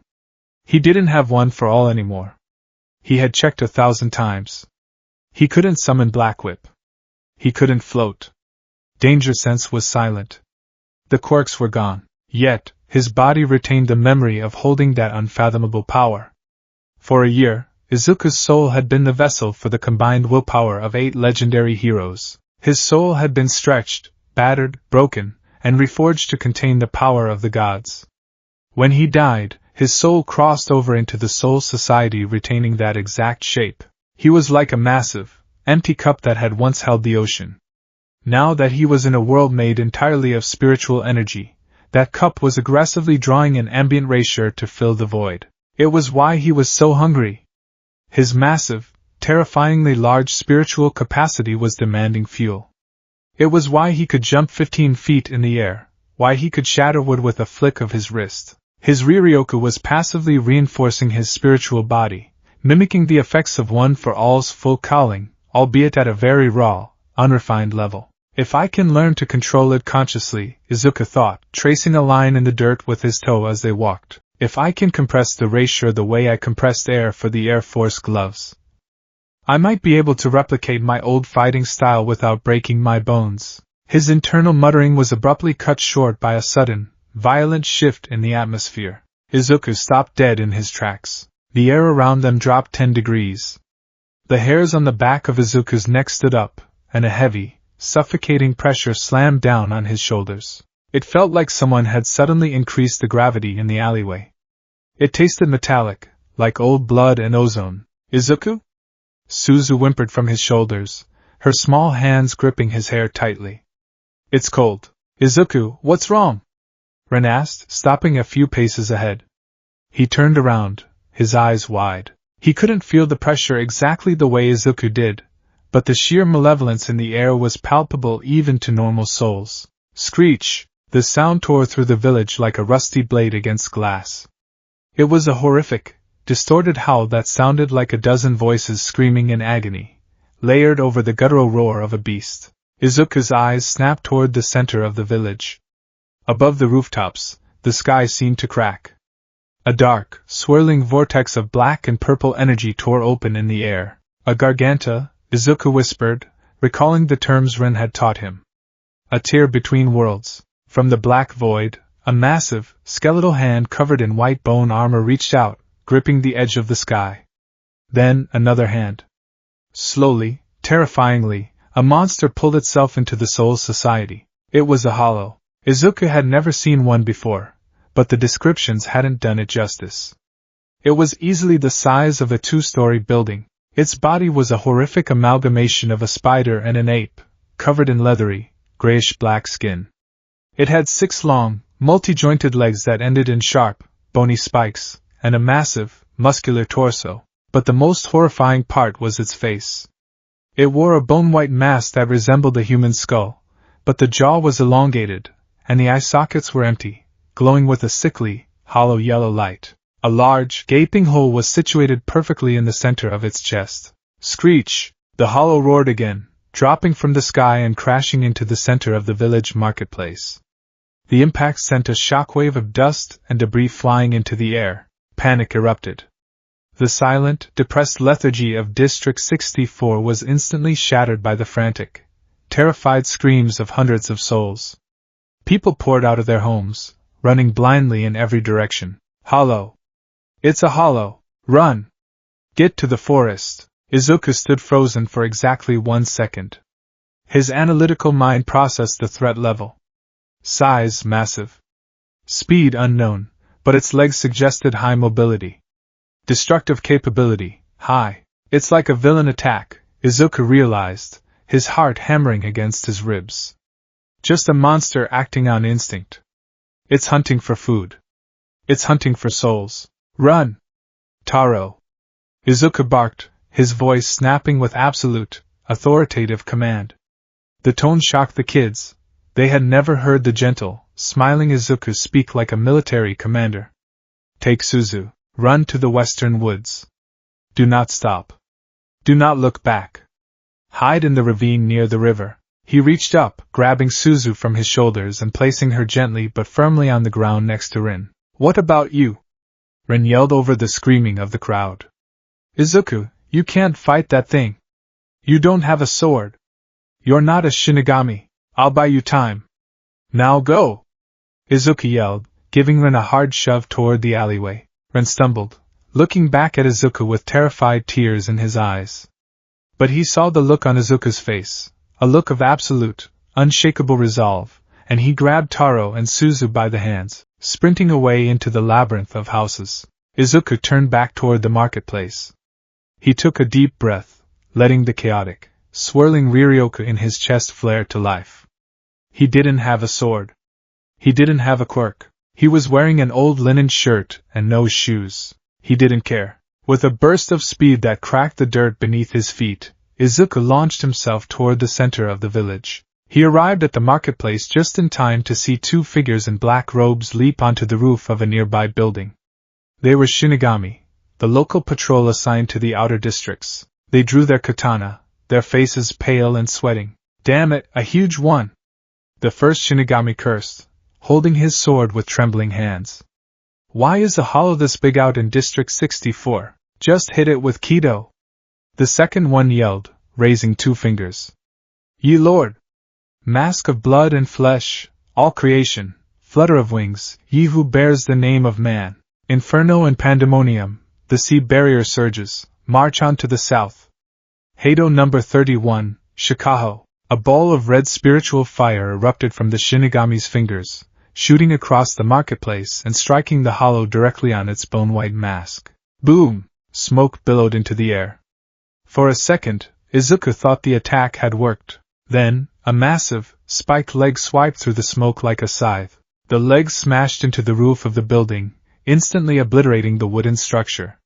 He didn't have one for all anymore. He had checked 1,000 times. He couldn't summon Black Whip. He couldn't float. Danger sense was silent. The quirks were gone, yet his body retained the memory of holding that unfathomable power. For a year, Izuku's soul had been the vessel for the combined willpower of 8 legendary heroes. His soul had been stretched, battered, broken, and reforged to contain the power of the gods. When he died, his soul crossed over into the Soul Society, retaining that exact shape. He was like a massive, empty cup that had once held the ocean. Now that he was in a world made entirely of spiritual energy, that cup was aggressively drawing an ambient reisha to fill the void. It was why he was so hungry. His massive, terrifyingly large spiritual capacity was demanding fuel. It was why he could jump 15 feet in the air, why he could shatter wood with a flick of his wrist. His riryoku was passively reinforcing his spiritual body, mimicking the effects of One for All's full calling, albeit at a very raw, unrefined level. If I can learn to control it consciously, Izuku thought, tracing a line in the dirt with his toe as they walked. If I can compress the reisha the way I compressed air for the Air Force gloves, I might be able to replicate my old fighting style without breaking my bones. His internal muttering was abruptly cut short by a sudden, violent shift in the atmosphere. Izuku stopped dead in his tracks. The air around them dropped 10 degrees. The hairs on the back of Izuku's neck stood up, and a heavy, suffocating pressure slammed down on his shoulders. It felt like someone had suddenly increased the gravity in the alleyway. It tasted metallic, like old blood and ozone. Izuku? Suzu whimpered from his shoulders, her small hands gripping his hair tightly. It's cold. Izuku, what's wrong? Ren asked, stopping a few paces ahead. He turned around, his eyes wide. He couldn't feel the pressure exactly the way Izuku did, but the sheer malevolence in the air was palpable even to normal souls. Screech! The sound tore through the village like a rusty blade against glass. It was a horrific, distorted howl that sounded like a dozen voices screaming in agony, layered over the guttural roar of a beast. Izuku's eyes snapped toward the center of the village. Above the rooftops, the sky seemed to crack. A dark, swirling vortex of black and purple energy tore open in the air. A garganta, Izuku whispered, recalling the terms Ren had taught him. A tear between worlds. From the black void, a massive, skeletal hand covered in white bone armor reached out, gripping the edge of the sky. Then, another hand. Slowly, terrifyingly, a monster pulled itself into the Soul Society. It was a hollow. Izuku had never seen one before, but the descriptions hadn't done it justice. It was easily the size of a 2-story building. Its body was a horrific amalgamation of a spider and an ape, covered in leathery, grayish-black skin. It had 6 long, multi-jointed legs that ended in sharp, bony spikes, and a massive, muscular torso, but the most horrifying part was its face. It wore a bone-white mask that resembled a human skull, but the jaw was elongated, and the eye sockets were empty, glowing with a sickly, hollow yellow light. A large, gaping hole was situated perfectly in the center of its chest. Screech! The hollow roared again, dropping from the sky and crashing into the center of the village marketplace. The impact sent a shockwave of dust and debris flying into the air. Panic erupted. The silent, depressed lethargy of District 64 was instantly shattered by the frantic, terrified screams of hundreds of souls. People poured out of their homes, running blindly in every direction. Hollow! It's a hollow! Run! Get to the forest! Izuku stood frozen for exactly 1 second. His analytical mind processed the threat level. Size massive. Speed unknown, but its legs suggested high mobility. Destructive capability high. It's like a villain attack, Izuku realized, his heart hammering against his ribs. Just a monster acting on instinct. It's hunting for food. It's hunting for souls. Run! Taro! Izuku barked, his voice snapping with absolute, authoritative command. The tone shocked the kids. They had never heard the gentle, smiling Izuku speak like a military commander. Take Suzu. Run to the western woods. Do not stop. Do not look back. Hide in the ravine near the river. He reached up, grabbing Suzu from his shoulders and placing her gently but firmly on the ground next to Rin. What about you? Rin yelled over the screaming of the crowd. Izuku, you can't fight that thing. You don't have a sword. You're not a Shinigami. I'll buy you time. Now go! Izuku yelled, giving Rin a hard shove toward the alleyway. Rin stumbled, looking back at Izuku with terrified tears in his eyes. But he saw the look on Izuku's face, a look of absolute, unshakable resolve, and he grabbed Taro and Suzu by the hands, sprinting away into the labyrinth of houses. Izuku turned back toward the marketplace. He took a deep breath, letting the chaotic, swirling Riryoku in his chest flare to life. He didn't have a sword. He didn't have a quirk. He was wearing an old linen shirt and no shoes. He didn't care. With a burst of speed that cracked the dirt beneath his feet, Izuku launched himself toward the center of the village. He arrived at the marketplace just in time to see two figures in black robes leap onto the roof of a nearby building. They were Shinigami, the local patrol assigned to the outer districts. They drew their katana, their faces pale and sweating. Damn it, a huge one! The first Shinigami cursed, holding his sword with trembling hands. Why is the hollow this big out in District 64? Just hit it with Kido! The second one yelled, raising two fingers. Ye Lord! Mask of blood and flesh, all creation, flutter of wings, ye who bears the name of man. Inferno and pandemonium, the sea barrier surges, march on to the south. Hado number 31, Shikaho. A ball of red spiritual fire erupted from the Shinigami's fingers, shooting across the marketplace and striking the hollow directly on its bone-white mask. Boom! Smoke billowed into the air. For a second, Izuku thought the attack had worked. Then, a massive, spiked leg swiped through the smoke like a scythe. The leg smashed into the roof of the building, instantly obliterating the wooden structure.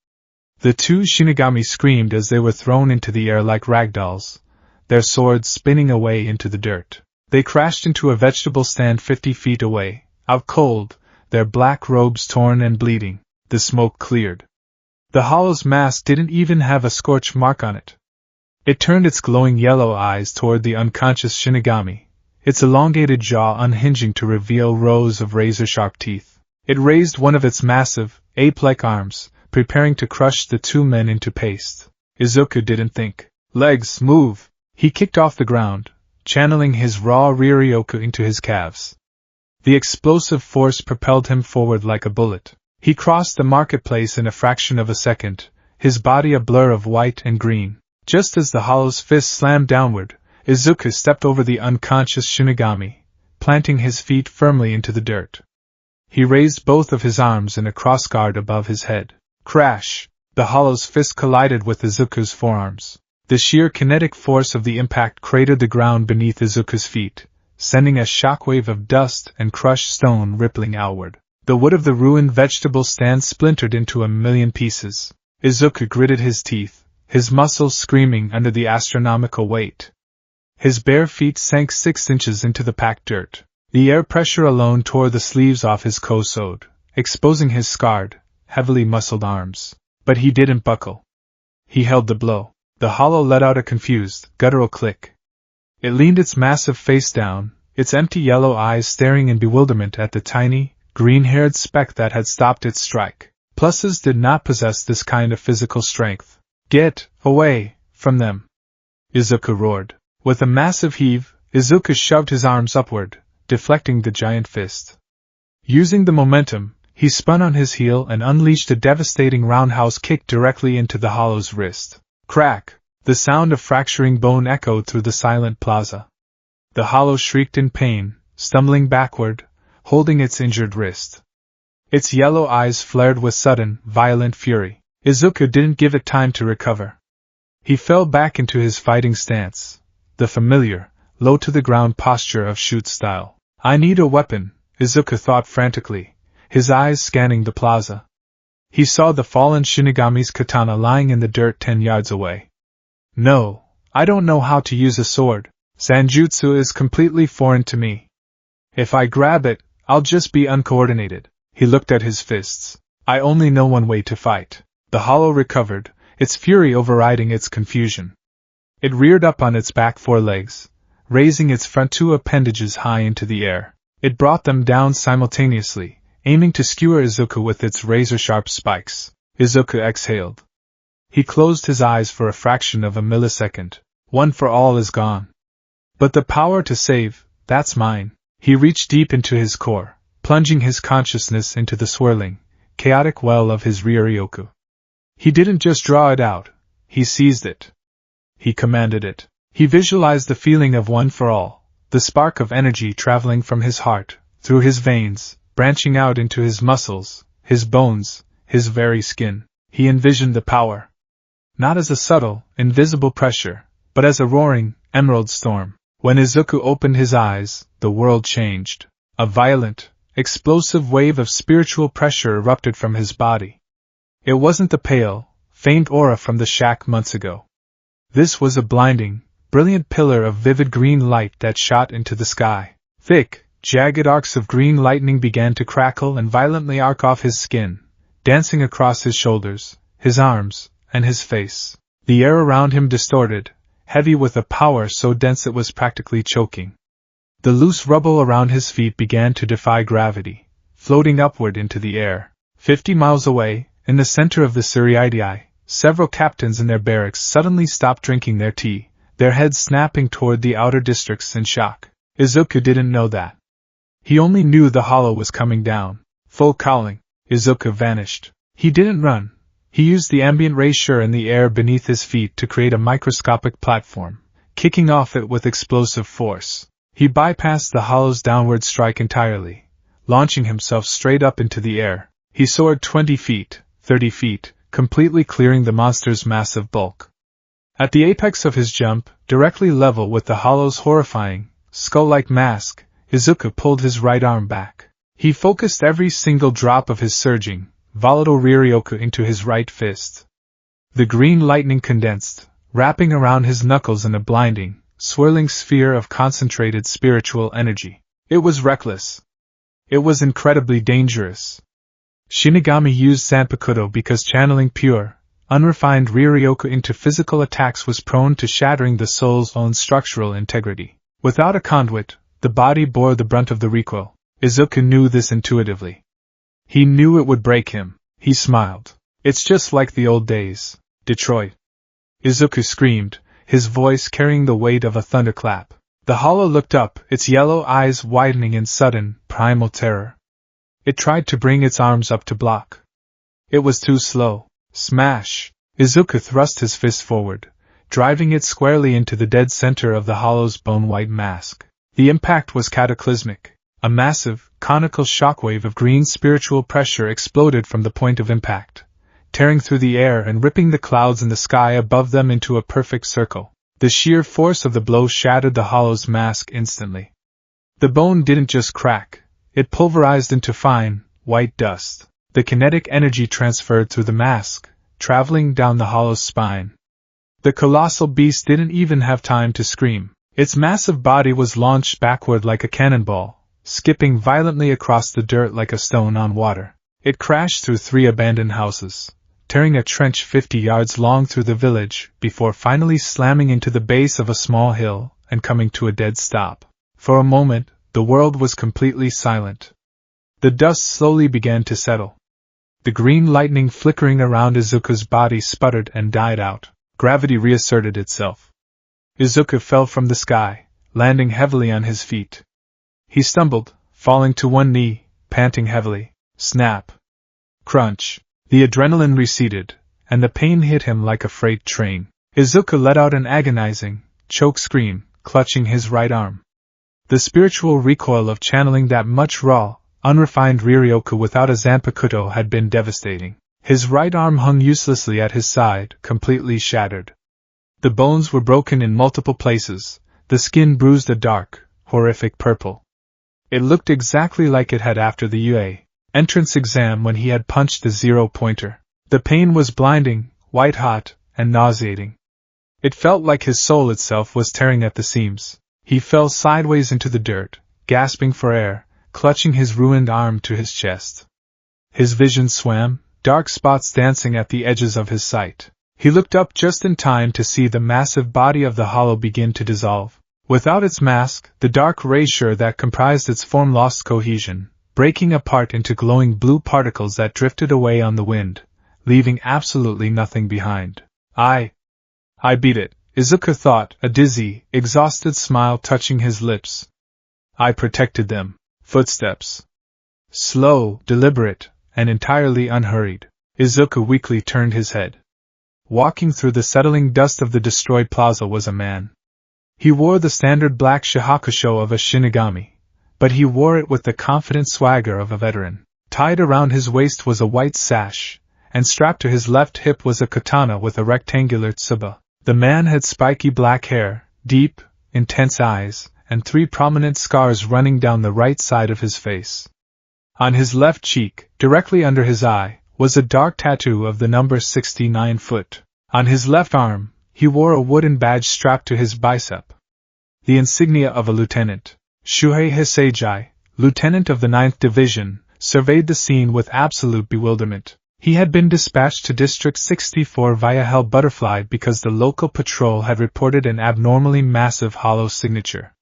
The two Shinigami screamed as they were thrown into the air like ragdolls, their swords spinning away into the dirt. They crashed into a vegetable stand 50 feet away, out cold, their black robes torn and bleeding. The smoke cleared. The hollow's mask didn't even have a scorch mark on it. It turned its glowing yellow eyes toward the unconscious Shinigami, its elongated jaw unhinging to reveal rows of razor-sharp teeth. It raised one of its massive, ape-like arms, preparing to crush the two men into paste. Izuku didn't think. Legs, move! He kicked off the ground, channeling his raw Riryoku into his calves. The explosive force propelled him forward like a bullet. He crossed the marketplace in a fraction of a second, his body a blur of white and green. Just as the hollow's fist slammed downward, Izuku stepped over the unconscious Shinigami, planting his feet firmly into the dirt. He raised both of his arms in a crossguard above his head. Crash! The hollow's fist collided with Izuku's forearms. The sheer kinetic force of the impact cratered the ground beneath Izuku's feet, sending a shockwave of dust and crushed stone rippling outward. The wood of the ruined vegetable stand splintered into a million pieces. Izuku gritted his teeth, his muscles screaming under the astronomical weight. His bare feet sank 6 inches into the packed dirt. The air pressure alone tore the sleeves off his kosode, exposing his scarred, heavily muscled arms. But he didn't buckle. He held the blow. The hollow let out a confused, guttural click. It leaned its massive face down, its empty yellow eyes staring in bewilderment at the tiny, green-haired speck that had stopped its strike. Pluses did not possess this kind of physical strength. Get away from them! Izuku roared. With a massive heave, Izuku shoved his arms upward, deflecting the giant fist. Using the momentum, he spun on his heel and unleashed a devastating roundhouse kick directly into the hollow's wrist. Crack! The sound of fracturing bone echoed through the silent plaza. The hollow shrieked in pain, stumbling backward, holding its injured wrist. Its yellow eyes flared with sudden, violent fury. Izuku didn't give it time to recover. He fell back into his fighting stance, the familiar, low-to-the-ground posture of shoot style. I need a weapon, Izuku thought frantically, his eyes scanning the plaza. He saw the fallen Shinigami's katana lying in the dirt 10 yards away. No, I don't know how to use a sword. Zanjutsu is completely foreign to me. If I grab it, I'll just be uncoordinated. He looked at his fists. I only know one way to fight. The hollow recovered, its fury overriding its confusion. It reared up on its back 4 legs, raising its front 2 appendages high into the air. It brought them down simultaneously, aiming to skewer Izuku with its razor-sharp spikes. Izuku exhaled. He closed his eyes for a fraction of a millisecond. One for all is gone. But the power to save, that's mine. He reached deep into his core, plunging his consciousness into the swirling, chaotic well of his Ryoryoku. He didn't just draw it out, he seized it. He commanded it. He visualized the feeling of one for all, the spark of energy traveling from his heart, through his veins, branching out into his muscles, his bones, his very skin. He envisioned the power. Not as a subtle, invisible pressure, but as a roaring, emerald storm. When Izuku opened his eyes, the world changed. A violent, explosive wave of spiritual pressure erupted from his body. It wasn't the pale, faint aura from the shack months ago. This was a blinding, brilliant pillar of vivid green light that shot into the sky. Thick, jagged arcs of green lightning began to crackle and violently arc off his skin, dancing across his shoulders, his arms, and his face. The air around him distorted, heavy with a power so dense it was practically choking. The loose rubble around his feet began to defy gravity, floating upward into the air. 50 miles away, in the center of the Suriidii, several captains in their barracks suddenly stopped drinking their tea, their heads snapping toward the outer districts in shock. Izuku didn't know that. He only knew the hollow was coming down. Full cowling, Izuku vanished. He didn't run. He used the ambient erasure in the air beneath his feet to create a microscopic platform, kicking off it with explosive force. He bypassed the hollow's downward strike entirely, launching himself straight up into the air. He soared 20 feet, 30 feet, completely clearing the monster's massive bulk. At the apex of his jump, directly level with the hollow's horrifying, skull-like mask, Izuku pulled his right arm back. He focused every single drop of his surging, volatile Ryoryoku into his right fist. The green lightning condensed, wrapping around his knuckles in a blinding, swirling sphere of concentrated spiritual energy. It was reckless. It was incredibly dangerous. Shinigami used Zanpakuto because channeling pure, unrefined Ryoryoku into physical attacks was prone to shattering the soul's own structural integrity. Without a conduit, the body bore the brunt of the recoil. Izuku knew this intuitively. He knew it would break him. He smiled. It's just like the old days, Detroit. Izuku screamed, his voice carrying the weight of a thunderclap. The hollow looked up, its yellow eyes widening in sudden, primal terror. It tried to bring its arms up to block. It was too slow. Smash! Izuku thrust his fist forward, driving it squarely into the dead center of the hollow's bone-white mask. The impact was cataclysmic. A massive, conical shockwave of green spiritual pressure exploded from the point of impact, tearing through the air and ripping the clouds in the sky above them into a perfect circle. The sheer force of the blow shattered the hollow's mask instantly. The bone didn't just crack, it pulverized into fine, white dust. The kinetic energy transferred through the mask, traveling down the hollow's spine. The colossal beast didn't even have time to scream. Its massive body was launched backward like a cannonball, skipping violently across the dirt like a stone on water. It crashed through 3 abandoned houses, tearing a trench 50 yards long through the village, before finally slamming into the base of a small hill and coming to a dead stop. For a moment, the world was completely silent. The dust slowly began to settle. The green lightning flickering around Izuku's body sputtered and died out. Gravity reasserted itself. Izuku fell from the sky, landing heavily on his feet. He stumbled, falling to one knee, panting heavily. Snap! Crunch! The adrenaline receded, and the pain hit him like a freight train. Izuku let out an agonizing, choke scream, clutching his right arm. The spiritual recoil of channeling that much raw, unrefined Ryoryoku without a Zanpakuto had been devastating. His right arm hung uselessly at his side, completely shattered. The bones were broken in multiple places, the skin bruised a dark, horrific purple. It looked exactly like it had after the UA entrance exam when he had punched the 0-pointer. The pain was blinding, white-hot, and nauseating. It felt like his soul itself was tearing at the seams. He fell sideways into the dirt, gasping for air, clutching his ruined arm to his chest. His vision swam, dark spots dancing at the edges of his sight. He looked up just in time to see the massive body of the hollow begin to dissolve. Without its mask, the dark erasure that comprised its form lost cohesion, breaking apart into glowing blue particles that drifted away on the wind, leaving absolutely nothing behind. I beat it, Izuku thought, a dizzy, exhausted smile touching his lips. I protected them. Footsteps. Slow, deliberate, and entirely unhurried. Izuku weakly turned his head. Walking through the settling dust of the destroyed plaza was a man. He wore the standard black shihakusho of a Shinigami, but he wore it with the confident swagger of a veteran. Tied around his waist was a white sash, and strapped to his left hip was a katana with a rectangular tsuba. The man had spiky black hair, deep, intense eyes, and 3 prominent scars running down the right side of his face. On his left cheek, directly under his eye, was a dark tattoo of the number 69 foot. On his left arm, he wore a wooden badge strapped to his bicep. The insignia of a lieutenant. Shuhei Hisejai, lieutenant of the 9th Division, surveyed the scene with absolute bewilderment. He had been dispatched to District 64 via Hell Butterfly because the local patrol had reported an abnormally massive hollow signature.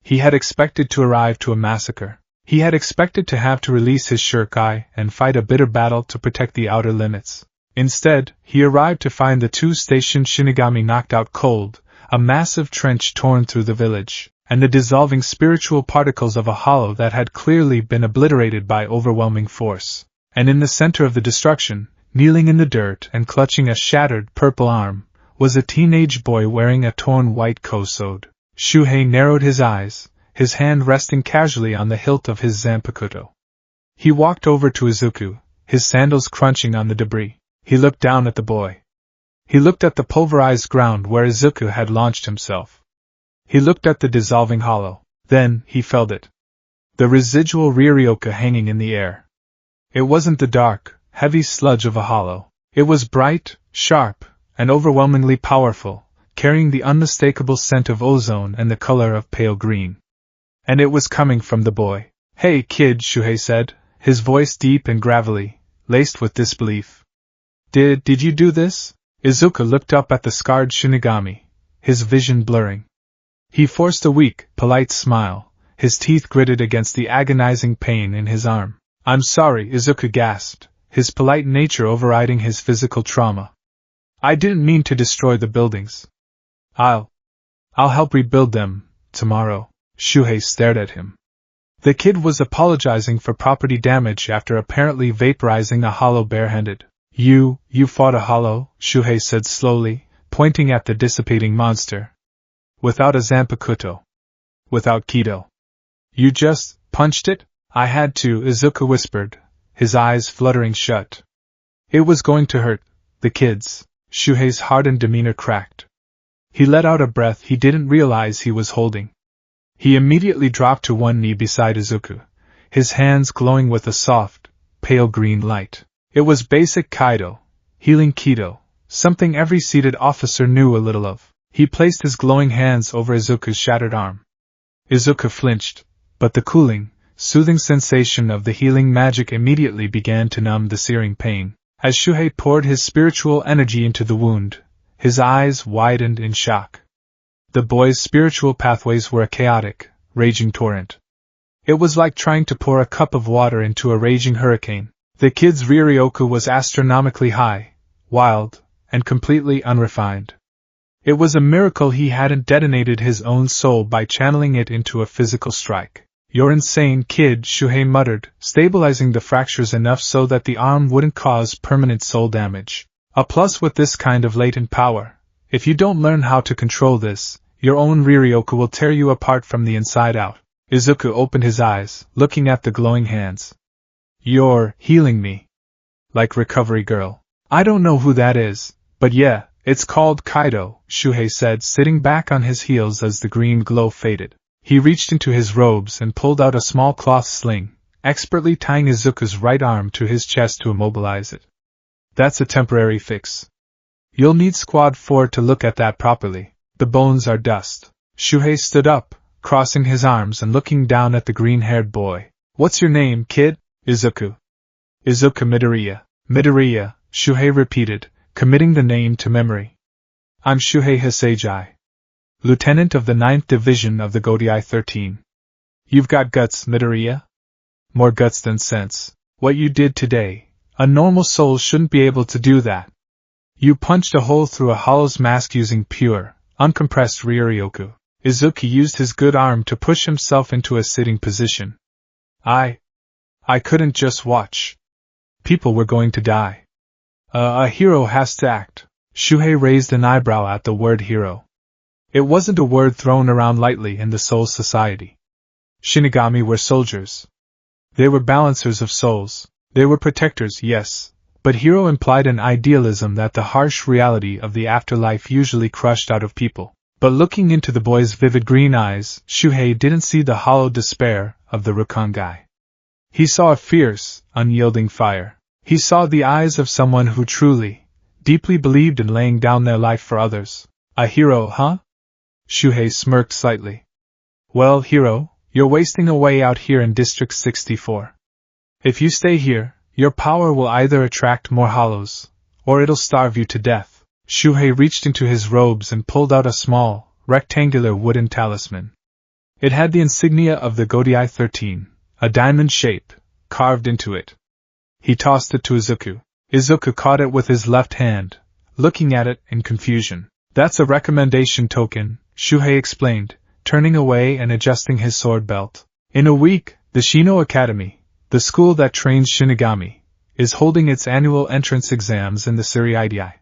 He had expected to arrive to a massacre. He had expected to have to release his shuriken and fight a bitter battle to protect the outer limits. Instead, he arrived to find the 2 stationed Shinigami knocked out cold, a massive trench torn through the village, and the dissolving spiritual particles of a hollow that had clearly been obliterated by overwhelming force. And in the center of the destruction, kneeling in the dirt and clutching a shattered purple arm, was a teenage boy wearing a torn white kosode. Shuhei narrowed his eyes, his hand resting casually on the hilt of his zanpakuto. He walked over to Izuku, his sandals crunching on the debris. He looked down at the boy. He looked at the pulverized ground where Izuku had launched himself. He looked at the dissolving hollow. Then, he felt it. The residual Riryoka hanging in the air. It wasn't the dark, heavy sludge of a hollow. It was bright, sharp, and overwhelmingly powerful, carrying the unmistakable scent of ozone and the color of pale green. And it was coming from the boy. "Hey, kid," Shuhei said, his voice deep and gravelly, laced with disbelief. Did you do this?" Izuku looked up at the scarred Shinigami, his vision blurring. He forced a weak, polite smile, his teeth gritted against the agonizing pain in his arm. "I'm sorry," Izuku gasped, his polite nature overriding his physical trauma. "I didn't mean to destroy the buildings. I'll help rebuild them, tomorrow." Shuhei stared at him. The kid was apologizing for property damage after apparently vaporizing a hollow barehanded. You fought a hollow," Shuhei said slowly, pointing at the dissipating monster. "Without a zanpakuto. Without Kido. You just punched it?" "I had to," Izuku whispered, his eyes fluttering shut. "It was going to hurt the kids." Shuhei's hardened demeanor cracked. He let out a breath he didn't realize he was holding. He immediately dropped to one knee beside Izuku, his hands glowing with a soft, pale green light. It was basic Kaido, healing Kido, something every seated officer knew a little of. He placed his glowing hands over Izuku's shattered arm. Izuku flinched, but the cooling, soothing sensation of the healing magic immediately began to numb the searing pain. As Shuhei poured his spiritual energy into the wound, his eyes widened in shock. The boy's spiritual pathways were a chaotic, raging torrent. It was like trying to pour a cup of water into a raging hurricane. The kid's Riryoku was astronomically high, wild, and completely unrefined. It was a miracle he hadn't detonated his own soul by channeling it into a physical strike. "You're insane, kid," Shuhei muttered, stabilizing the fractures enough so that the arm wouldn't cause permanent soul damage. A plus with this kind of latent power. If you don't learn how to control this, your own Riryoku will tear you apart from the inside out. Izuku opened his eyes, looking at the glowing hands. "You're healing me. Like Recovery Girl. I don't know who that is, but yeah, It's called Kaido, Shuhei said, sitting back on his heels as the green glow faded. He reached into his robes and pulled out a small cloth sling, expertly tying Izuku's right arm to his chest to immobilize it. That's a temporary fix. You'll need Squad 4 to look at that properly. The bones are dust. Shuhei stood up, crossing his arms and looking down at the green-haired boy. What's your name, kid? Izuku. Izuku Midoriya. Midoriya, Shuhei repeated, committing the name to memory. I'm Shuhei Hisagi, Lieutenant of the 9th Division of the Godai 13. You've got guts, Midoriya? More guts than sense. What you did today, a normal soul shouldn't be able to do that. You punched a hole through a hollow's mask using pure, uncompressed Ryoryoku. Izuku used his good arm to push himself into a sitting position. I couldn't just watch. People were going to die. A hero has to act. Shuhei raised an eyebrow at the word hero. It wasn't a word thrown around lightly in the Soul Society. Shinigami were soldiers. They were balancers of souls. They were protectors, yes, but hero implied an idealism that the harsh reality of the afterlife usually crushed out of people. But looking into the boy's vivid green eyes, Shuhei didn't see the hollow despair of the Rukongai. He saw a fierce, unyielding fire. He saw the eyes of someone who truly, deeply believed in laying down their life for others. A hero, huh? Shuhei smirked slightly. Well, hero, you're wasting away out here in District 64. If you stay here, your power will either attract more hollows, or it'll starve you to death. Shuhei reached into his robes and pulled out a small, rectangular wooden talisman. It had the insignia of the Godai 13, a diamond shape, carved into it. He tossed it to Izuku. Izuku caught it with his left hand, looking at it in confusion. That's a recommendation token, Shuhei explained, turning away and adjusting his sword belt. In a week, the Shino Academy, the school that trains Shinigami, is holding its annual entrance exams in the Suriidai.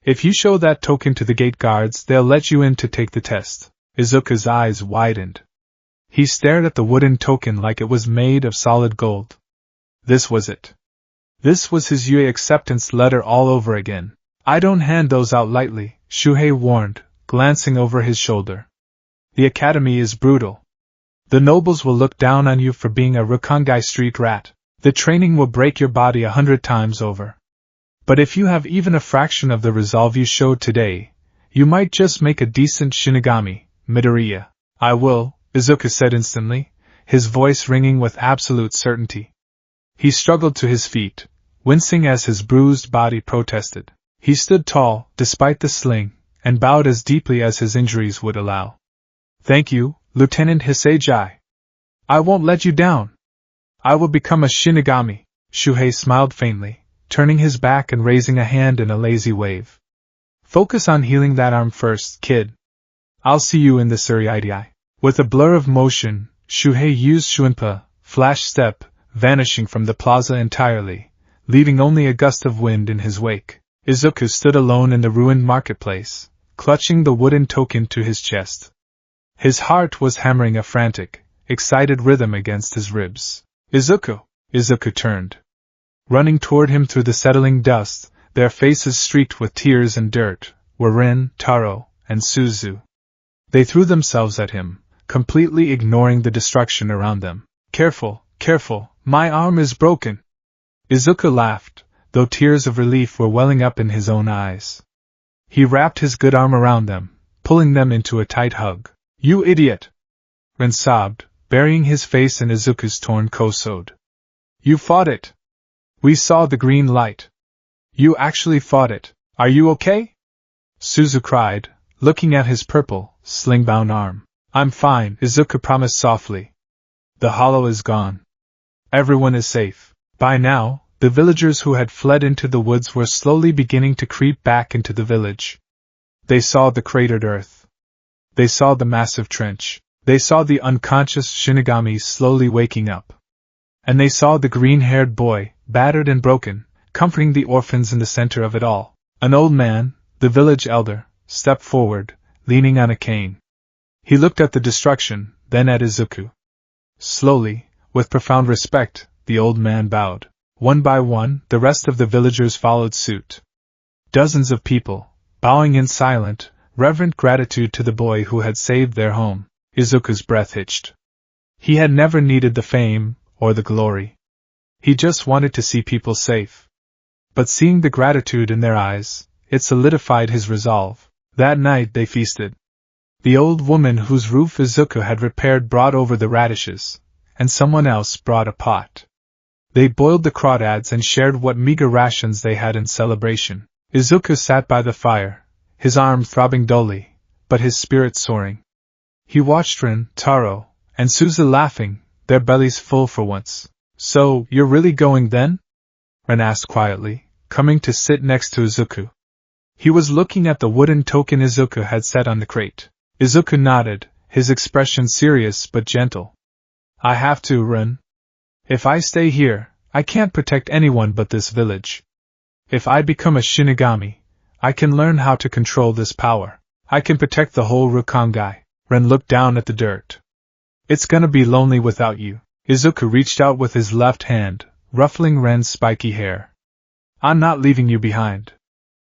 If you show that token to the gate guards, they'll let you in to take the test. Izuku's eyes widened. He stared at the wooden token like it was made of solid gold. This was it. This was his Yui acceptance letter all over again. I don't hand those out lightly, Shuhei warned, glancing over his shoulder. The academy is brutal. The nobles will look down on you for being a Rukongai street rat. The training will break your body 100 times over. But if you have even a fraction of the resolve you showed today, you might just make a decent Shinigami, Midoriya. I will, Izuku said instantly, his voice ringing with absolute certainty. He struggled to his feet, wincing as his bruised body protested. He stood tall, despite the sling, and bowed as deeply as his injuries would allow. Thank you, Lieutenant Hisagi. I won't let you down. I will become a Shinigami. Shuhei smiled faintly, turning his back and raising a hand in a lazy wave. Focus on healing that arm first, kid. I'll see you in the Suriidai. With a blur of motion, Shuhei used Shuinpa, flash step, vanishing from the plaza entirely, leaving only a gust of wind in his wake. Izuku stood alone in the ruined marketplace, clutching the wooden token to his chest. His heart was hammering a frantic, excited rhythm against his ribs. Izuku! Izuku turned. Running toward him through the settling dust, their faces streaked with tears and dirt, were Rin, Taro, and Suzu. They threw themselves at him, completely ignoring the destruction around them. Careful, careful, my arm is broken. Izuku laughed, though tears of relief were welling up in his own eyes. He wrapped his good arm around them, pulling them into a tight hug. You idiot! Rin sobbed, burying his face in Izuku's torn kosode. You fought it! We saw the green light. You actually fought it. Are you okay? Suzu cried, looking at his purple, sling-bound arm. I'm fine, Izuku promised softly. The hollow is gone. Everyone is safe. By now, the villagers who had fled into the woods were slowly beginning to creep back into the village. They saw the cratered earth. They saw the massive trench. They saw the unconscious Shinigami slowly waking up. And they saw the green-haired boy, battered and broken, comforting the orphans in the center of it all. An old man, the village elder, stepped forward, leaning on a cane. He looked at the destruction, then at Izuku. Slowly, with profound respect, the old man bowed. One by one, the rest of the villagers followed suit. Dozens of people, bowing in silent, reverent gratitude to the boy who had saved their home. Izuku's breath hitched. He had never needed the fame, or the glory. He just wanted to see people safe. But seeing the gratitude in their eyes, it solidified his resolve. That night they feasted. The old woman whose roof Izuku had repaired brought over the radishes, and someone else brought a pot. They boiled the crawdads and shared what meager rations they had in celebration. Izuku sat by the fire, his arm throbbing dully, but his spirit soaring. He watched Rin, Taro, and Suzu laughing, their bellies full for once. "So, you're really going then?" Rin asked quietly, coming to sit next to Izuku. He was looking at the wooden token Izuku had set on the crate. Izuku nodded, his expression serious but gentle. "I have to, Rin. If I stay here, I can't protect anyone but this village. If I become a Shinigami, I can learn how to control this power. I can protect the whole Rukongai." Rin looked down at the dirt. "It's gonna be lonely without you." Izuku reached out with his left hand, ruffling Ren's spiky hair. "I'm not leaving you behind.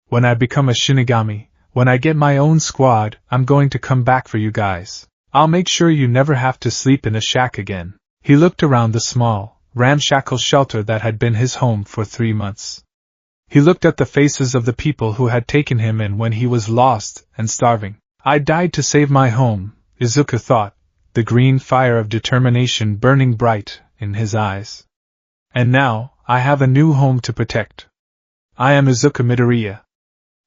When I become a Shinigami, when I get my own squad, I'm going to come back for you guys. I'll make sure you never have to sleep in a shack again." He looked around the small, ramshackle shelter that had been his home for 3 months. He looked at the faces of the people who had taken him in when he was lost and starving. "I died to save my home," Izuku thought, the green fire of determination burning bright in his eyes. "And now, I have a new home to protect. I am Izuku Midoriya.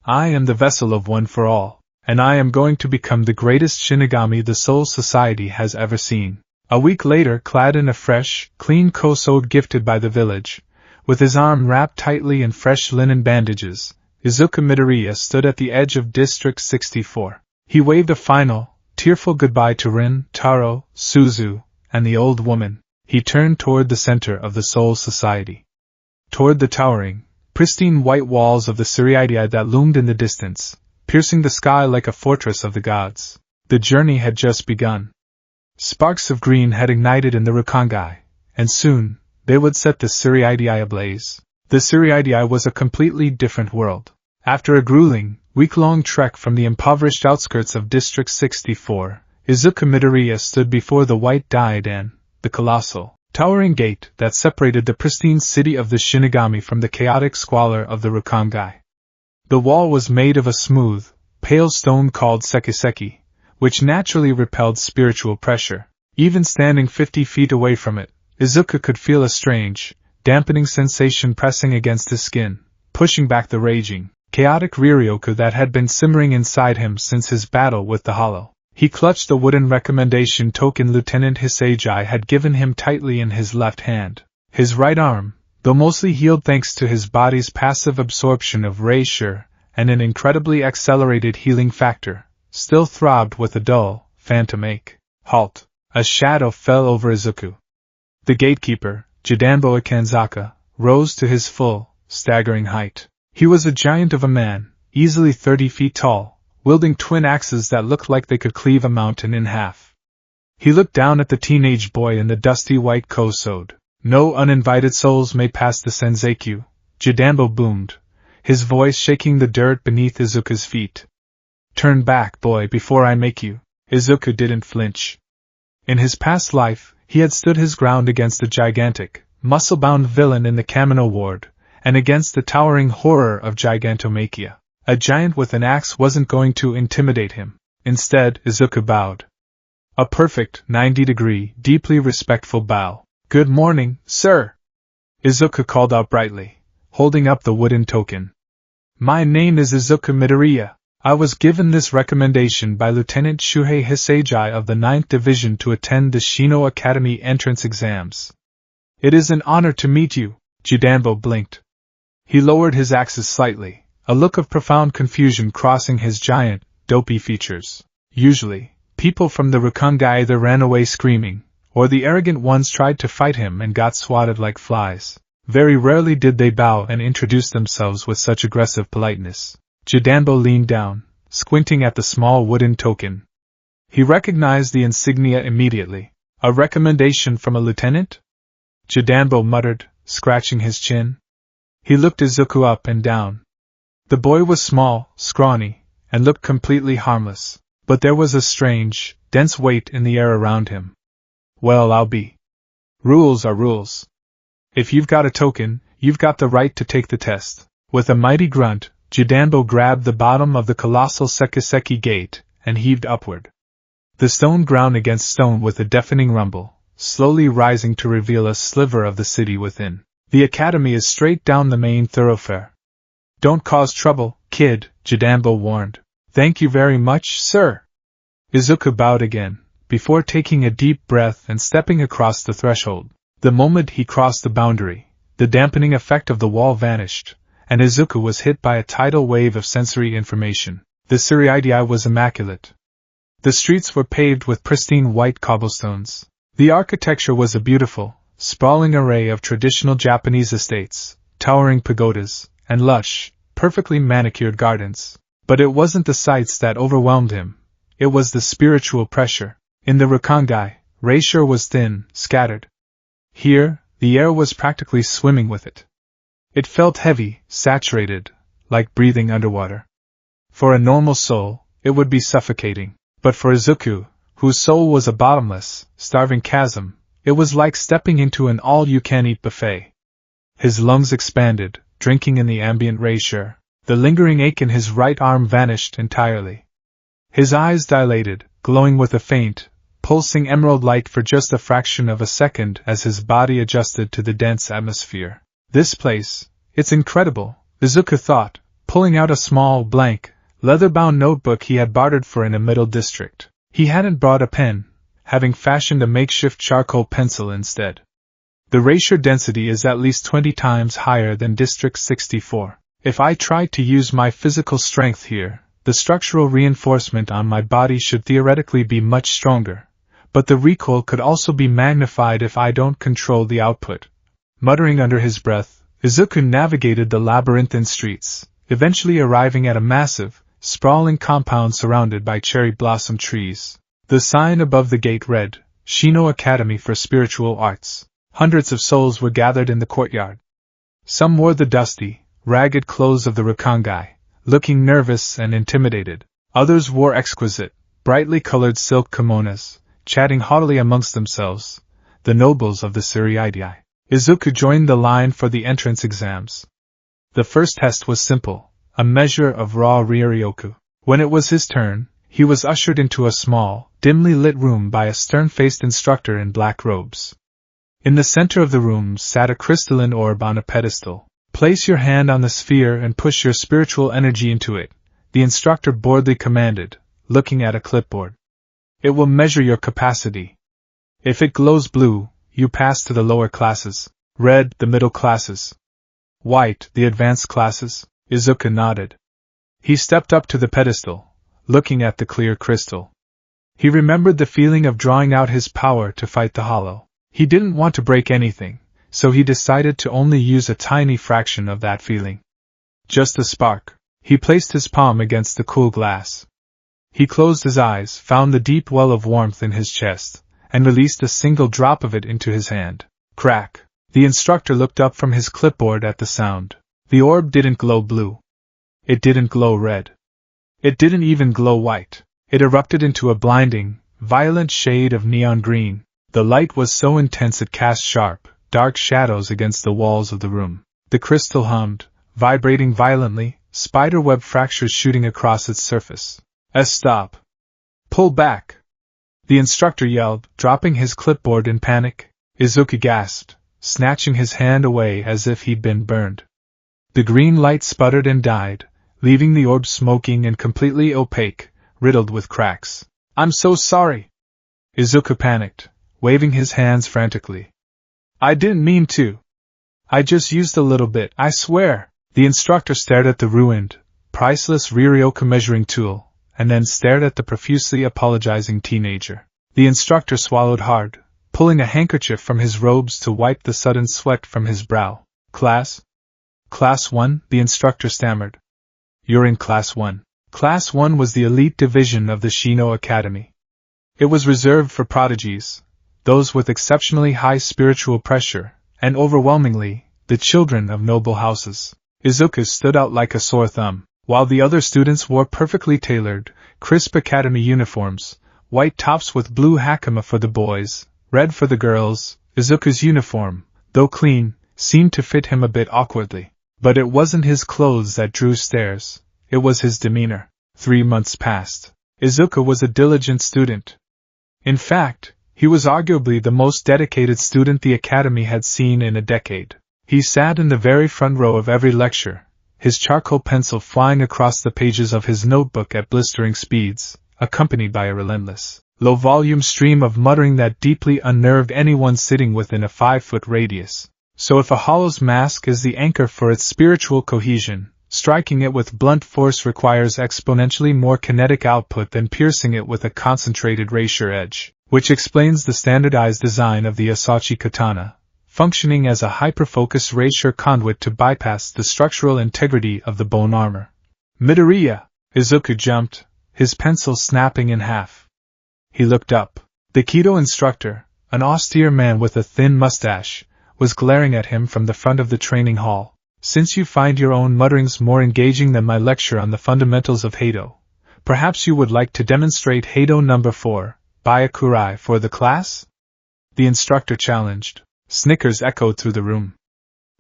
I am the vessel of One for All, and I am going to become the greatest Shinigami the Soul Society has ever seen." A week later, clad in a fresh, clean kosode gifted by the village, with his arm wrapped tightly in fresh linen bandages, Izuku Midoriya stood at the edge of District 64. He waved a final, tearful goodbye to Rin, Taro, Suzu, and the old woman. He turned toward the center of the Soul Society. Toward the towering, pristine white walls of the Siriidii that loomed in the distance, piercing the sky like a fortress of the gods. The journey had just begun. Sparks of green had ignited in the Rukongai, and soon, they would set the Siriidii ablaze. The Siriidii was a completely different world. After a grueling, week-long trek from the impoverished outskirts of District 64, Izuku Midoriya stood before the white diadan, the colossal, towering gate that separated the pristine city of the Shinigami from the chaotic squalor of the Rukongai. The wall was made of a smooth, pale stone called sekiseki, which naturally repelled spiritual pressure. Even standing 50 feet away from it, Izuku could feel a strange, dampening sensation pressing against his skin, pushing back the raging, chaotic Riryoku that had been simmering inside him since his battle with the Hollow. He clutched the wooden recommendation token Lieutenant Hisagi had given him tightly in his left hand. His right arm, though mostly healed thanks to his body's passive absorption of Reisher and an incredibly accelerated healing factor, still throbbed with a dull, phantom ache. Halt! A shadow fell over Izuku. The gatekeeper, Jidanbo Ikanzaka, rose to his full, staggering height. He was a giant of a man, easily 30 feet tall, wielding twin axes that looked like they could cleave a mountain in half. He looked down at the teenage boy in the dusty white kosode. "No uninvited souls may pass the Senzekyu," Jidanbo boomed, his voice shaking the dirt beneath Izuku's feet. "Turn back, boy, before I make you." Izuku didn't flinch. In his past life, he had stood his ground against a gigantic, muscle-bound villain in the Kamino Ward, and against the towering horror of Gigantomachia. A giant with an axe wasn't going to intimidate him. Instead, Izuku bowed. A perfect, 90-degree, deeply respectful bow. "Good morning, sir," Izuku called out brightly, holding up the wooden token. "My name is Izuku Midoriya. I was given this recommendation by Lieutenant Shuhei Hisagi of the 9th Division to attend the Shino Academy entrance exams. It is an honor to meet you." Jidanbo blinked. He lowered his axes slightly, a look of profound confusion crossing his giant, dopey features. Usually, people from the Rukongai either ran away screaming, or the arrogant ones tried to fight him and got swatted like flies. Very rarely did they bow and introduce themselves with such aggressive politeness. Jidanbo leaned down, squinting at the small wooden token. He recognized the insignia immediately. "A recommendation from a lieutenant?" Jidanbo muttered, scratching his chin. He looked Izuku up and down. The boy was small, scrawny, and looked completely harmless. But there was a strange, dense weight in the air around him. Well, I'll be. Rules are rules. If you've got a token, you've got the right to take the test. With a mighty grunt, Jidambo grabbed the bottom of the colossal Sekiseki gate and heaved upward. The stone ground against stone with a deafening rumble, slowly rising to reveal a sliver of the city within. The academy is straight down the main thoroughfare. Don't cause trouble, kid, Jidambo warned. Thank you very much, sir. Izuku bowed again, before taking a deep breath and stepping across the threshold. The moment he crossed the boundary, the dampening effect of the wall vanished, and Izuku was hit by a tidal wave of sensory information. The Siriidii was immaculate. The streets were paved with pristine white cobblestones. The architecture was a beautiful, sprawling array of traditional Japanese estates, towering pagodas, and lush, perfectly manicured gardens. But it wasn't the sights that overwhelmed him. It was the spiritual pressure. In the Rakangai, Reisure was thin, scattered. Here, the air was practically swimming with it. It felt heavy, saturated, like breathing underwater. For a normal soul, it would be suffocating. But for Izuku, whose soul was a bottomless, starving chasm, it was like stepping into an all-you-can-eat buffet. His lungs expanded, drinking in the ambient Reisure. The lingering ache in his right arm vanished entirely. His eyes dilated, glowing with a faint, pulsing emerald light for just a fraction of a second as his body adjusted to the dense atmosphere. This place, it's incredible, Izuku thought, pulling out a small, blank, leather-bound notebook he had bartered for in a middle district. He hadn't brought a pen, having fashioned a makeshift charcoal pencil instead. The Reisure density is at least 20 times higher than District 64. If I tried to use my physical strength here, the structural reinforcement on my body should theoretically be much stronger, but the recoil could also be magnified if I don't control the output. Muttering under his breath, Izuku navigated the labyrinthine streets, eventually arriving at a massive, sprawling compound surrounded by cherry blossom trees. The sign above the gate read, Shino Academy for Spiritual Arts. Hundreds of souls were gathered in the courtyard. Some wore the dusty, ragged clothes of the Rakangai, looking nervous and intimidated. Others wore exquisite, brightly colored silk kimonos, chatting haughtily amongst themselves, the nobles of the Siriidii. Izuku joined the line for the entrance exams. The first test was simple, a measure of raw Ryoryoku. When it was his turn, he was ushered into a small, dimly lit room by a stern-faced instructor in black robes. In the center of the room sat a crystalline orb on a pedestal. Place your hand on the sphere and push your spiritual energy into it, the instructor boldly commanded, looking at a clipboard. It will measure your capacity. If it glows blue, you pass to the lower classes. Red, the middle classes. White, the advanced classes. Izuku nodded. He stepped up to the pedestal, looking at the clear crystal. He remembered the feeling of drawing out his power to fight the hollow. He didn't want to break anything, so he decided to only use a tiny fraction of that feeling. Just a spark. He placed his palm against the cool glass. He closed his eyes, found the deep well of warmth in his chest, and released a single drop of it into his hand. Crack! The instructor looked up from his clipboard at the sound. The orb didn't glow blue. It didn't glow red. It didn't even glow white. It erupted into a blinding, violent shade of neon green. The light was so intense it cast sharp, dark shadows against the walls of the room. The crystal hummed, vibrating violently, spiderweb fractures shooting across its surface. Stop! Pull back! The instructor yelled, dropping his clipboard in panic. Izuku gasped, snatching his hand away as if he'd been burned. The green light sputtered and died, leaving the orb smoking and completely opaque, riddled with cracks. I'm so sorry! Izuku panicked, waving his hands frantically. I didn't mean to. I just used a little bit, I swear. The instructor stared at the ruined, priceless Ryoryoku measuring tool, and then stared at the profusely apologizing teenager. The instructor swallowed hard, pulling a handkerchief from his robes to wipe the sudden sweat from his brow. Class? Class 1, the instructor stammered. You're in Class 1. Class 1 was the elite division of the Shino Academy. It was reserved for prodigies, those with exceptionally high spiritual pressure, and overwhelmingly, the children of noble houses. Izuku stood out like a sore thumb. while the other students wore perfectly tailored, crisp academy uniforms, white tops with blue hakama for the boys, red for the girls. Izuku's uniform, though clean, seemed to fit him a bit awkwardly. But it wasn't his clothes that drew stares, it was his demeanor. 3 months passed. Izuku was a diligent student. In fact, he was arguably the most dedicated student the academy had seen in a decade. He sat in the very front row of every lecture, his charcoal pencil flying across the pages of his notebook at blistering speeds, accompanied by a relentless, low-volume stream of muttering that deeply unnerved anyone sitting within a 5-foot radius. So if a hollow's mask is the anchor for its spiritual cohesion, striking it with blunt force requires exponentially more kinetic output than piercing it with a concentrated rapier edge, which explains the standardized design of the Asachi katana, functioning as a hyper-focused rapier conduit to bypass the structural integrity of the bone armor. Midoriya! Izuku jumped, his pencil snapping in half. He looked up. The Kido instructor, an austere man with a thin mustache, was glaring at him from the front of the training hall. Since you find your own mutterings more engaging than my lecture on the fundamentals of Heido, perhaps you would like to demonstrate Heido number 4, Byakurai, for the class? The instructor challenged. Snickers echoed through the room.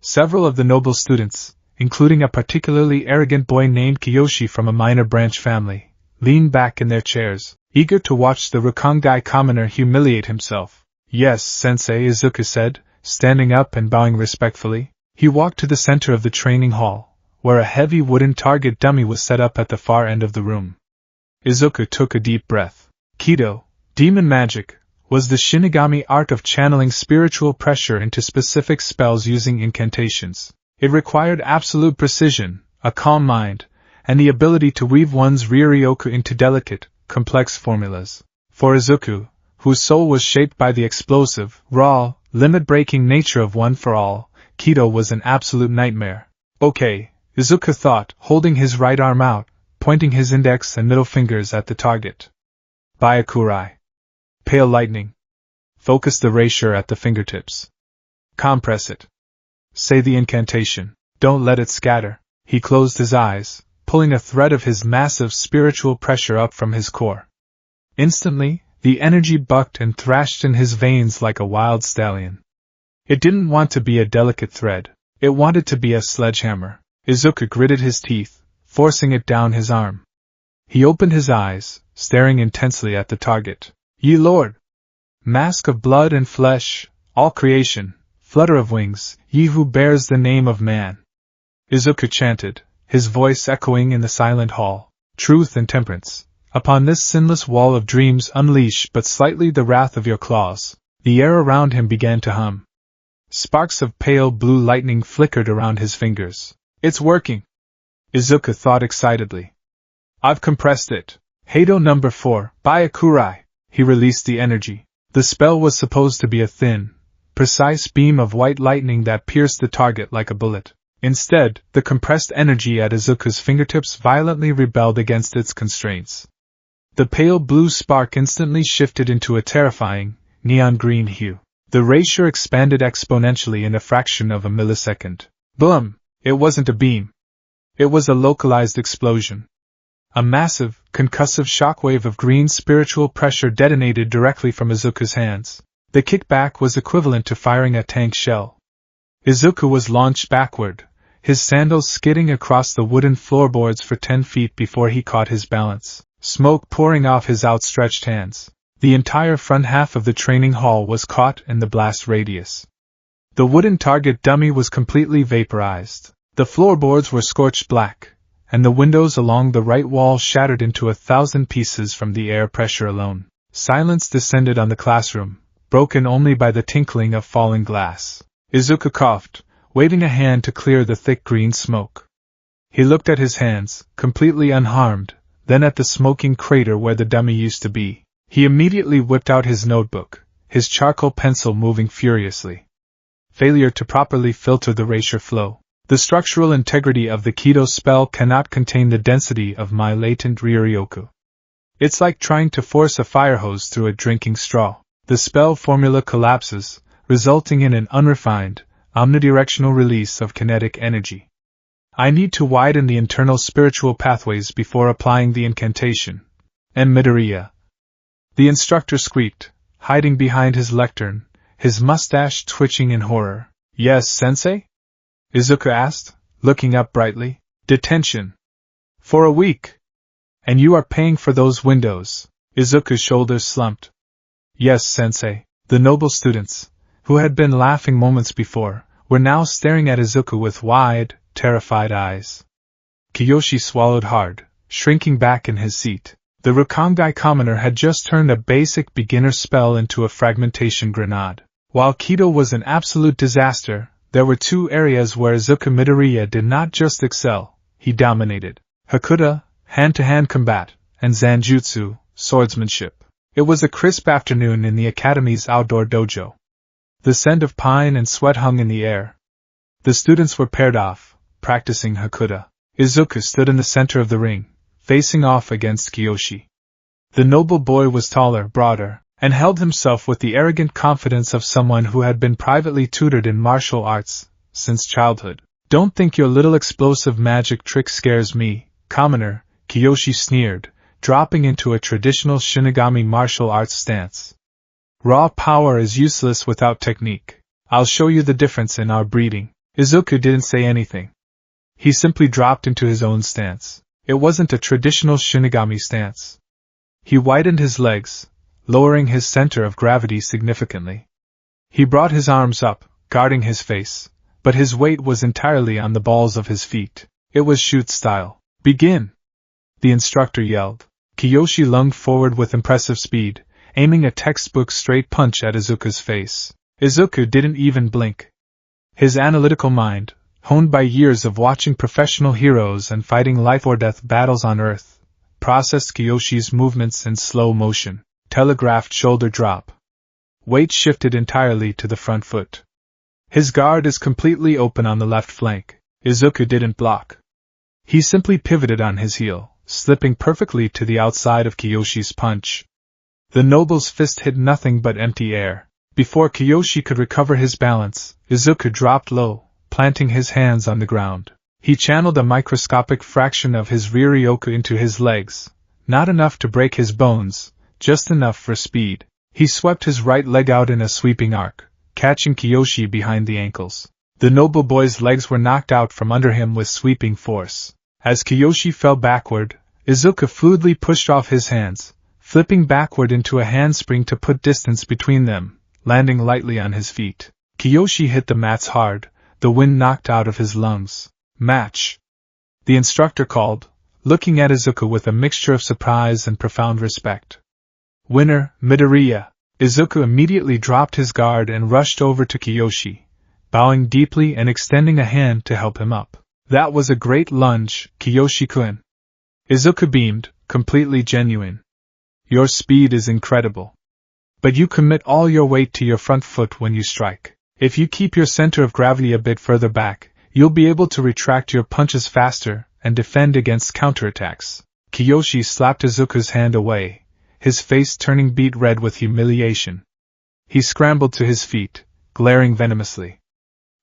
Several of the noble students, including a particularly arrogant boy named Kiyoshi from a minor branch family, leaned back in their chairs, eager to watch the Rukongai commoner humiliate himself. Yes, Sensei, Izuku said, standing up and bowing respectfully. He walked to the center of the training hall, where a heavy wooden target dummy was set up at the far end of the room. Izuku took a deep breath. Kido, demon magic, was the Shinigami art of channeling spiritual pressure into specific spells using incantations. It required absolute precision, a calm mind, and the ability to weave one's Ryoryoku into delicate, complex formulas. For Izuku, whose soul was shaped by the explosive, raw, limit-breaking nature of One for All, Kido was an absolute nightmare. Okay, Izuku thought, holding his right arm out, pointing his index and middle fingers at the target. Byakurai. Pale lightning. Focus the rapier at the fingertips. Compress it. Say the incantation. Don't let it scatter. He closed his eyes, pulling a thread of his massive spiritual pressure up from his core. Instantly, the energy bucked and thrashed in his veins like a wild stallion. It didn't want to be a delicate thread. It wanted to be a sledgehammer. Izuku gritted his teeth, forcing it down his arm. He opened his eyes, staring intensely at the target. Ye Lord! Mask of blood and flesh, all creation, flutter of wings, ye who bears the name of man. Izuku chanted, his voice echoing in the silent hall. Truth and temperance. Upon this sinless wall of dreams unleash but slightly the wrath of your claws. The air around him began to hum. Sparks of pale blue lightning flickered around his fingers. It's working! Izuku thought excitedly. I've compressed it. Heido number 4, Byakurai. He released the energy. The spell was supposed to be a thin, precise beam of white lightning that pierced the target like a bullet. Instead, the compressed energy at Izuku's fingertips violently rebelled against its constraints. The pale blue spark instantly shifted into a terrifying, neon green hue. The rapier expanded exponentially in a fraction of a millisecond. Boom! It wasn't a beam. It was a localized explosion. A massive, concussive shockwave of green spiritual pressure detonated directly from Izuku's hands. The kickback was equivalent to firing a tank shell. Izuku was launched backward, his sandals skidding across the wooden floorboards for 10 feet before he caught his balance, smoke pouring off his outstretched hands. The entire front half of the training hall was caught in the blast radius. The wooden target dummy was completely vaporized. The floorboards were scorched black, and the windows along the right wall shattered into 1,000 pieces from the air pressure alone. Silence descended on the classroom, broken only by the tinkling of falling glass. Izuku coughed, waving a hand to clear the thick green smoke. He looked at his hands, completely unharmed, then at the smoking crater where the dummy used to be. He immediately whipped out his notebook, his charcoal pencil moving furiously. Failure to properly filter the rapier flow. The structural integrity of the Kido spell cannot contain the density of my latent Ryoryoku. It's like trying to force a fire hose through a drinking straw. The spell formula collapses, resulting in an unrefined, omnidirectional release of kinetic energy. I need to widen the internal spiritual pathways before applying the incantation. And Midoriya. The instructor squeaked, hiding behind his lectern, his mustache twitching in horror. Yes, sensei? Izuku asked, looking up brightly. Detention. For a week. And you are paying for those windows. Izuku's shoulders slumped. Yes, sensei. The noble students, who had been laughing moments before, were now staring at Izuku with wide, terrified eyes. Kiyoshi swallowed hard, shrinking back in his seat. The Rakangai commoner had just turned a basic beginner spell into a fragmentation grenade. While Kido was an absolute disaster, there were two areas where Izuku Midoriya did not just excel, he dominated. Hakuta, hand-to-hand combat, and Zanjutsu, swordsmanship. It was a crisp afternoon in the academy's outdoor dojo. The scent of pine and sweat hung in the air. The students were paired off, practicing Hakuta. Izuku stood in the center of the ring, facing off against Kiyoshi. The noble boy was taller, broader, and held himself with the arrogant confidence of someone who had been privately tutored in martial arts since childhood. Don't think your little explosive magic trick scares me, commoner, Kiyoshi sneered, dropping into a traditional Shinigami martial arts stance. Raw power is useless without technique. I'll show you the difference in our breeding. Izuku didn't say anything. He simply dropped into his own stance. It wasn't a traditional Shinigami stance. He widened his legs, lowering his center of gravity significantly. He brought his arms up, guarding his face, but his weight was entirely on the balls of his feet. It was shoot style. Begin! The instructor yelled. Kiyoshi lunged forward with impressive speed, aiming a textbook straight punch at Izuku's face. Izuku didn't even blink. His analytical mind, honed by years of watching professional heroes and fighting life-or-death battles on Earth, processed Kiyoshi's movements in slow motion. Telegraphed shoulder drop. Weight shifted entirely to the front foot. His guard is completely open on the left flank. Izuku didn't block. He simply pivoted on his heel, slipping perfectly to the outside of Kiyoshi's punch. The noble's fist hit nothing but empty air. Before Kiyoshi could recover his balance, Izuku dropped low, planting his hands on the ground. He channeled a microscopic fraction of his Riryoku into his legs, not enough to break his bones, just enough for speed. He swept his right leg out in a sweeping arc, catching Kiyoshi behind the ankles. The noble boy's legs were knocked out from under him with sweeping force. As Kiyoshi fell backward, Izuku fluidly pushed off his hands, flipping backward into a handspring to put distance between them, landing lightly on his feet. Kiyoshi hit the mats hard, the wind knocked out of his lungs. Match! The instructor called, looking at Izuku with a mixture of surprise and profound respect. Winner, Midoriya. Izuku immediately dropped his guard and rushed over to Kiyoshi, bowing deeply and extending a hand to help him up. That was a great lunge, Kiyoshi-kun. Izuku beamed, completely genuine. Your speed is incredible. But you commit all your weight to your front foot when you strike. If you keep your center of gravity a bit further back, you'll be able to retract your punches faster and defend against counterattacks. Kiyoshi slapped Izuku's hand away, his face turning beet red with humiliation. He scrambled to his feet, glaring venomously.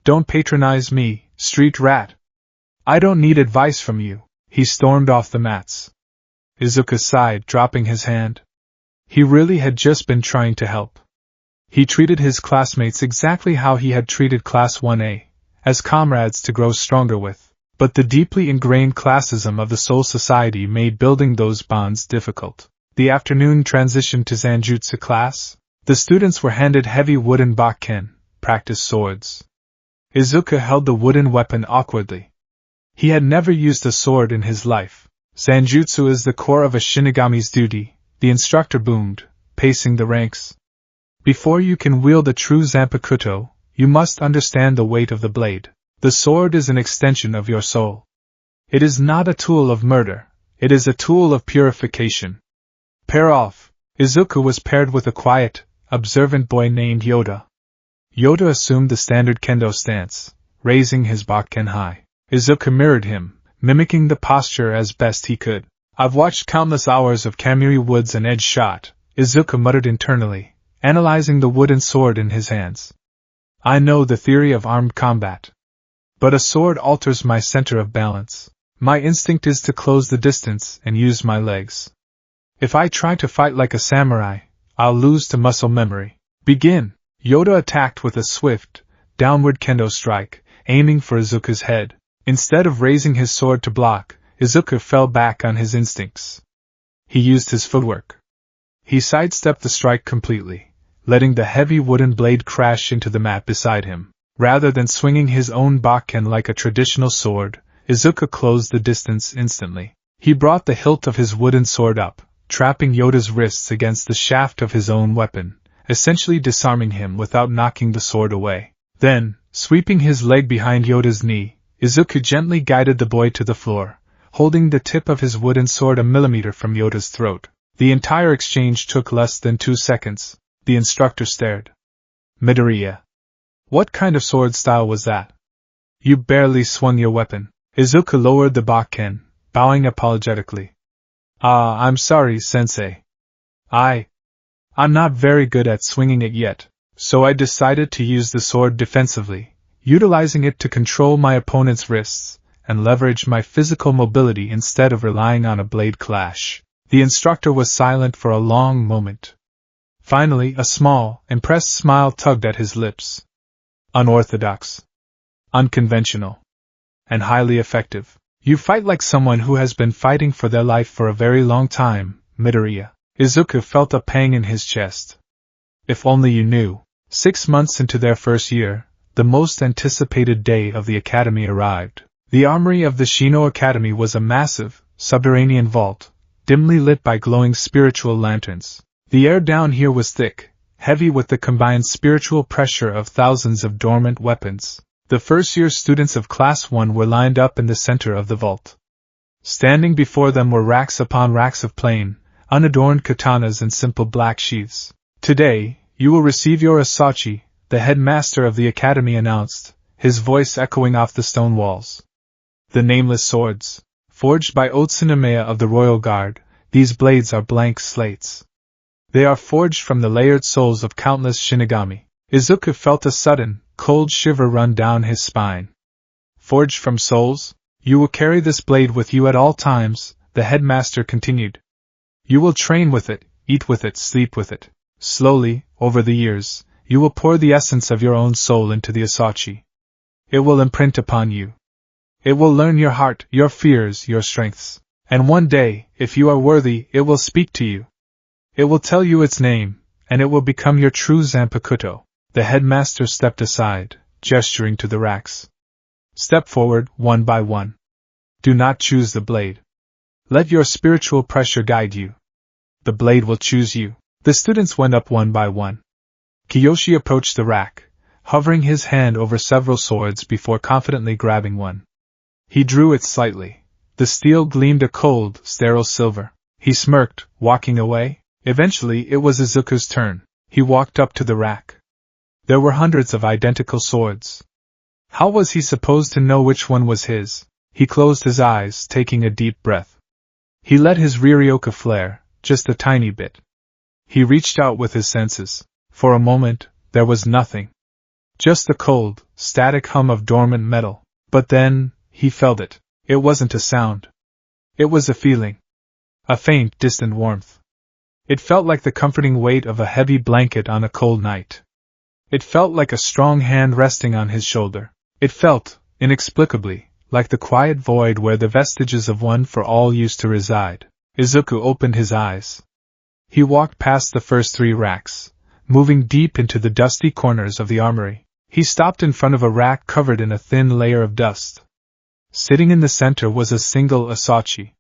Don't patronize me, street rat. I don't need advice from you. He stormed off the mats. Izuku sighed, dropping his hand. He really had just been trying to help. He treated his classmates exactly how he had treated Class 1A, as comrades to grow stronger with. But the deeply ingrained classism of the Soul Society made building those bonds difficult. The afternoon transitioned to Zanjutsu class. The students were handed heavy wooden bakken, practice swords. Izuku held the wooden weapon awkwardly. He had never used a sword in his life. Zanjutsu is the core of a Shinigami's duty, the instructor boomed, pacing the ranks. Before you can wield a true Zanpakuto, you must understand the weight of the blade. The sword is an extension of your soul. It is not a tool of murder, it is a tool of purification. Pair off. Izuku was paired with a quiet, observant boy named Yoda. Yoda assumed the standard kendo stance, raising his bakken high. Izuku mirrored him, mimicking the posture as best he could. I've watched countless hours of Kamiri Woods and Edge Shot, Izuku muttered internally, analyzing the wooden sword in his hands. I know the theory of armed combat. But a sword alters my center of balance. My instinct is to close the distance and use my legs. If I try to fight like a samurai, I'll lose to muscle memory. Begin! Yoda attacked with a swift, downward kendo strike, aiming for Izuku's head. Instead of raising his sword to block, Izuku fell back on his instincts. He used his footwork. He sidestepped the strike completely, letting the heavy wooden blade crash into the mat beside him. Rather than swinging his own bakken like a traditional sword, Izuku closed the distance instantly. He brought the hilt of his wooden sword up, trapping Yoda's wrists against the shaft of his own weapon, essentially disarming him without knocking the sword away. Then, sweeping his leg behind Yoda's knee, Izuku gently guided the boy to the floor, holding the tip of his wooden sword a millimeter from Yoda's throat. The entire exchange took less than 2 seconds. The instructor stared. Midoriya. What kind of sword style was that? You barely swung your weapon. Izuku lowered the bakken, bowing apologetically. I'm sorry, sensei. I'm not very good at swinging it yet, so I decided to use the sword defensively, utilizing it to control my opponent's wrists and leverage my physical mobility instead of relying on a blade clash. The instructor was silent for a long moment. Finally, a small, impressed smile tugged at his lips. Unorthodox, unconventional, and highly effective. You fight like someone who has been fighting for their life for a very long time, Midoriya. Izuku felt a pang in his chest. If only you knew. 6 months into their first year, the most anticipated day of the academy arrived. The armory of the Shino Academy was a massive, subterranean vault, dimly lit by glowing spiritual lanterns. The air down here was thick, heavy with the combined spiritual pressure of thousands of dormant weapons. The first-year students of Class 1 were lined up in the center of the vault. Standing before them were racks upon racks of plain, unadorned katanas and simple black sheaths. Today, you will receive your Asachi, the headmaster of the academy announced, his voice echoing off the stone walls. The nameless swords, forged by Otsunomiya of the Royal Guard, these blades are blank slates. They are forged from the layered souls of countless Shinigami. Izuku felt a sudden, cold shiver run down his spine. Forged from souls? You will carry this blade with you at all times, the headmaster continued. You will train with it, eat with it, sleep with it. Slowly, over the years, you will pour the essence of your own soul into the Asachi. It will imprint upon you. It will learn your heart, your fears, your strengths. And one day, if you are worthy, it will speak to you. It will tell you its name, and it will become your true Zanpakuto. The headmaster stepped aside, gesturing to the racks. Step forward, one by one. Do not choose the blade. Let your spiritual pressure guide you. The blade will choose you. The students went up one by one. Kiyoshi approached the rack, hovering his hand over several swords before confidently grabbing one. He drew it slightly. The steel gleamed a cold, sterile silver. He smirked, walking away. Eventually, it was Izuku's turn. He walked up to the rack. There were hundreds of identical swords. How was he supposed to know which one was his? He closed his eyes, taking a deep breath. He let his Riryoka flare, just a tiny bit. He reached out with his senses. For a moment, there was nothing. Just the cold, static hum of dormant metal. But then, he felt it. It wasn't a sound. It was a feeling. A faint, distant warmth. It felt like the comforting weight of a heavy blanket on a cold night. It felt like a strong hand resting on his shoulder. It felt, inexplicably, like the quiet void where the vestiges of one for all used to reside. Izuku opened his eyes. He walked past the first 3 racks, moving deep into the dusty corners of the armory. He stopped in front of a rack covered in a thin layer of dust. Sitting in the center was a single Asachi.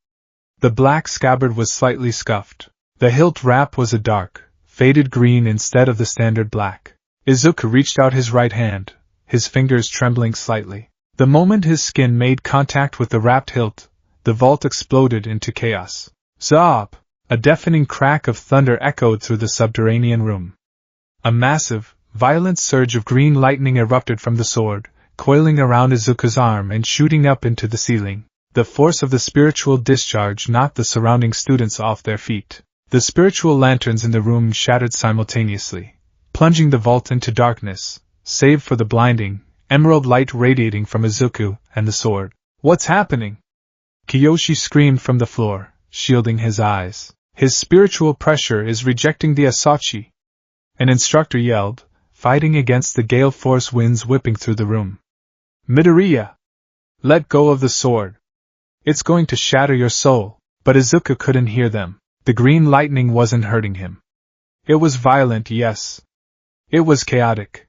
The black scabbard was slightly scuffed. The hilt wrap was a dark, faded green instead of the standard black. Izuku reached out his right hand, his fingers trembling slightly. The moment his skin made contact with the wrapped hilt, the vault exploded into chaos. Zob! A deafening crack of thunder echoed through the subterranean room. A massive, violent surge of green lightning erupted from the sword, coiling around Izuku's arm and shooting up into the ceiling. The force of the spiritual discharge knocked the surrounding students off their feet. The spiritual lanterns in the room shattered simultaneously, plunging the vault into darkness, save for the blinding, emerald light radiating from Izuku and the sword. What's happening? Kiyoshi screamed from the floor, shielding his eyes. His spiritual pressure is rejecting the Asachi. An instructor yelled, fighting against the gale force winds whipping through the room. Midoriya! Let go of the sword. It's going to shatter your soul. But Izuku couldn't hear them. The green lightning wasn't hurting him. It was violent, yes. It was chaotic.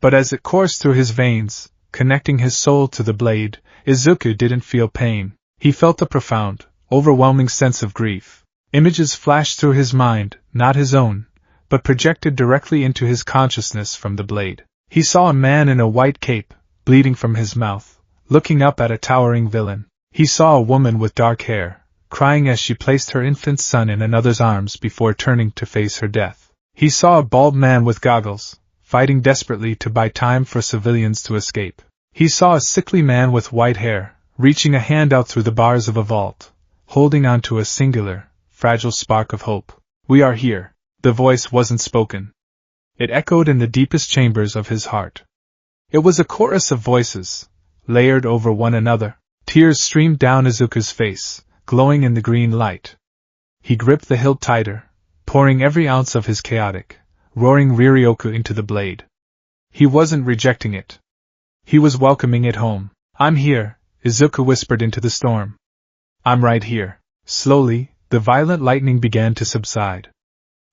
But as it coursed through his veins, connecting his soul to the blade, Izuku didn't feel pain. He felt a profound, overwhelming sense of grief. Images flashed through his mind, not his own, but projected directly into his consciousness from the blade. He saw a man in a white cape, bleeding from his mouth, looking up at a towering villain. He saw a woman with dark hair, crying as she placed her infant son in another's arms before turning to face her death. He saw a bald man with goggles, fighting desperately to buy time for civilians to escape. He saw a sickly man with white hair, reaching a hand out through the bars of a vault, holding on to a singular, fragile spark of hope. We are here. The voice wasn't spoken. It echoed in the deepest chambers of his heart. It was a chorus of voices, layered over one another. Tears streamed down Izuku's face, glowing in the green light. He gripped the hilt tighter, pouring every ounce of his chaotic, roaring Riryoku into the blade. He wasn't rejecting it. He was welcoming it home. I'm here, Izuku whispered into the storm. I'm right here. Slowly, the violent lightning began to subside.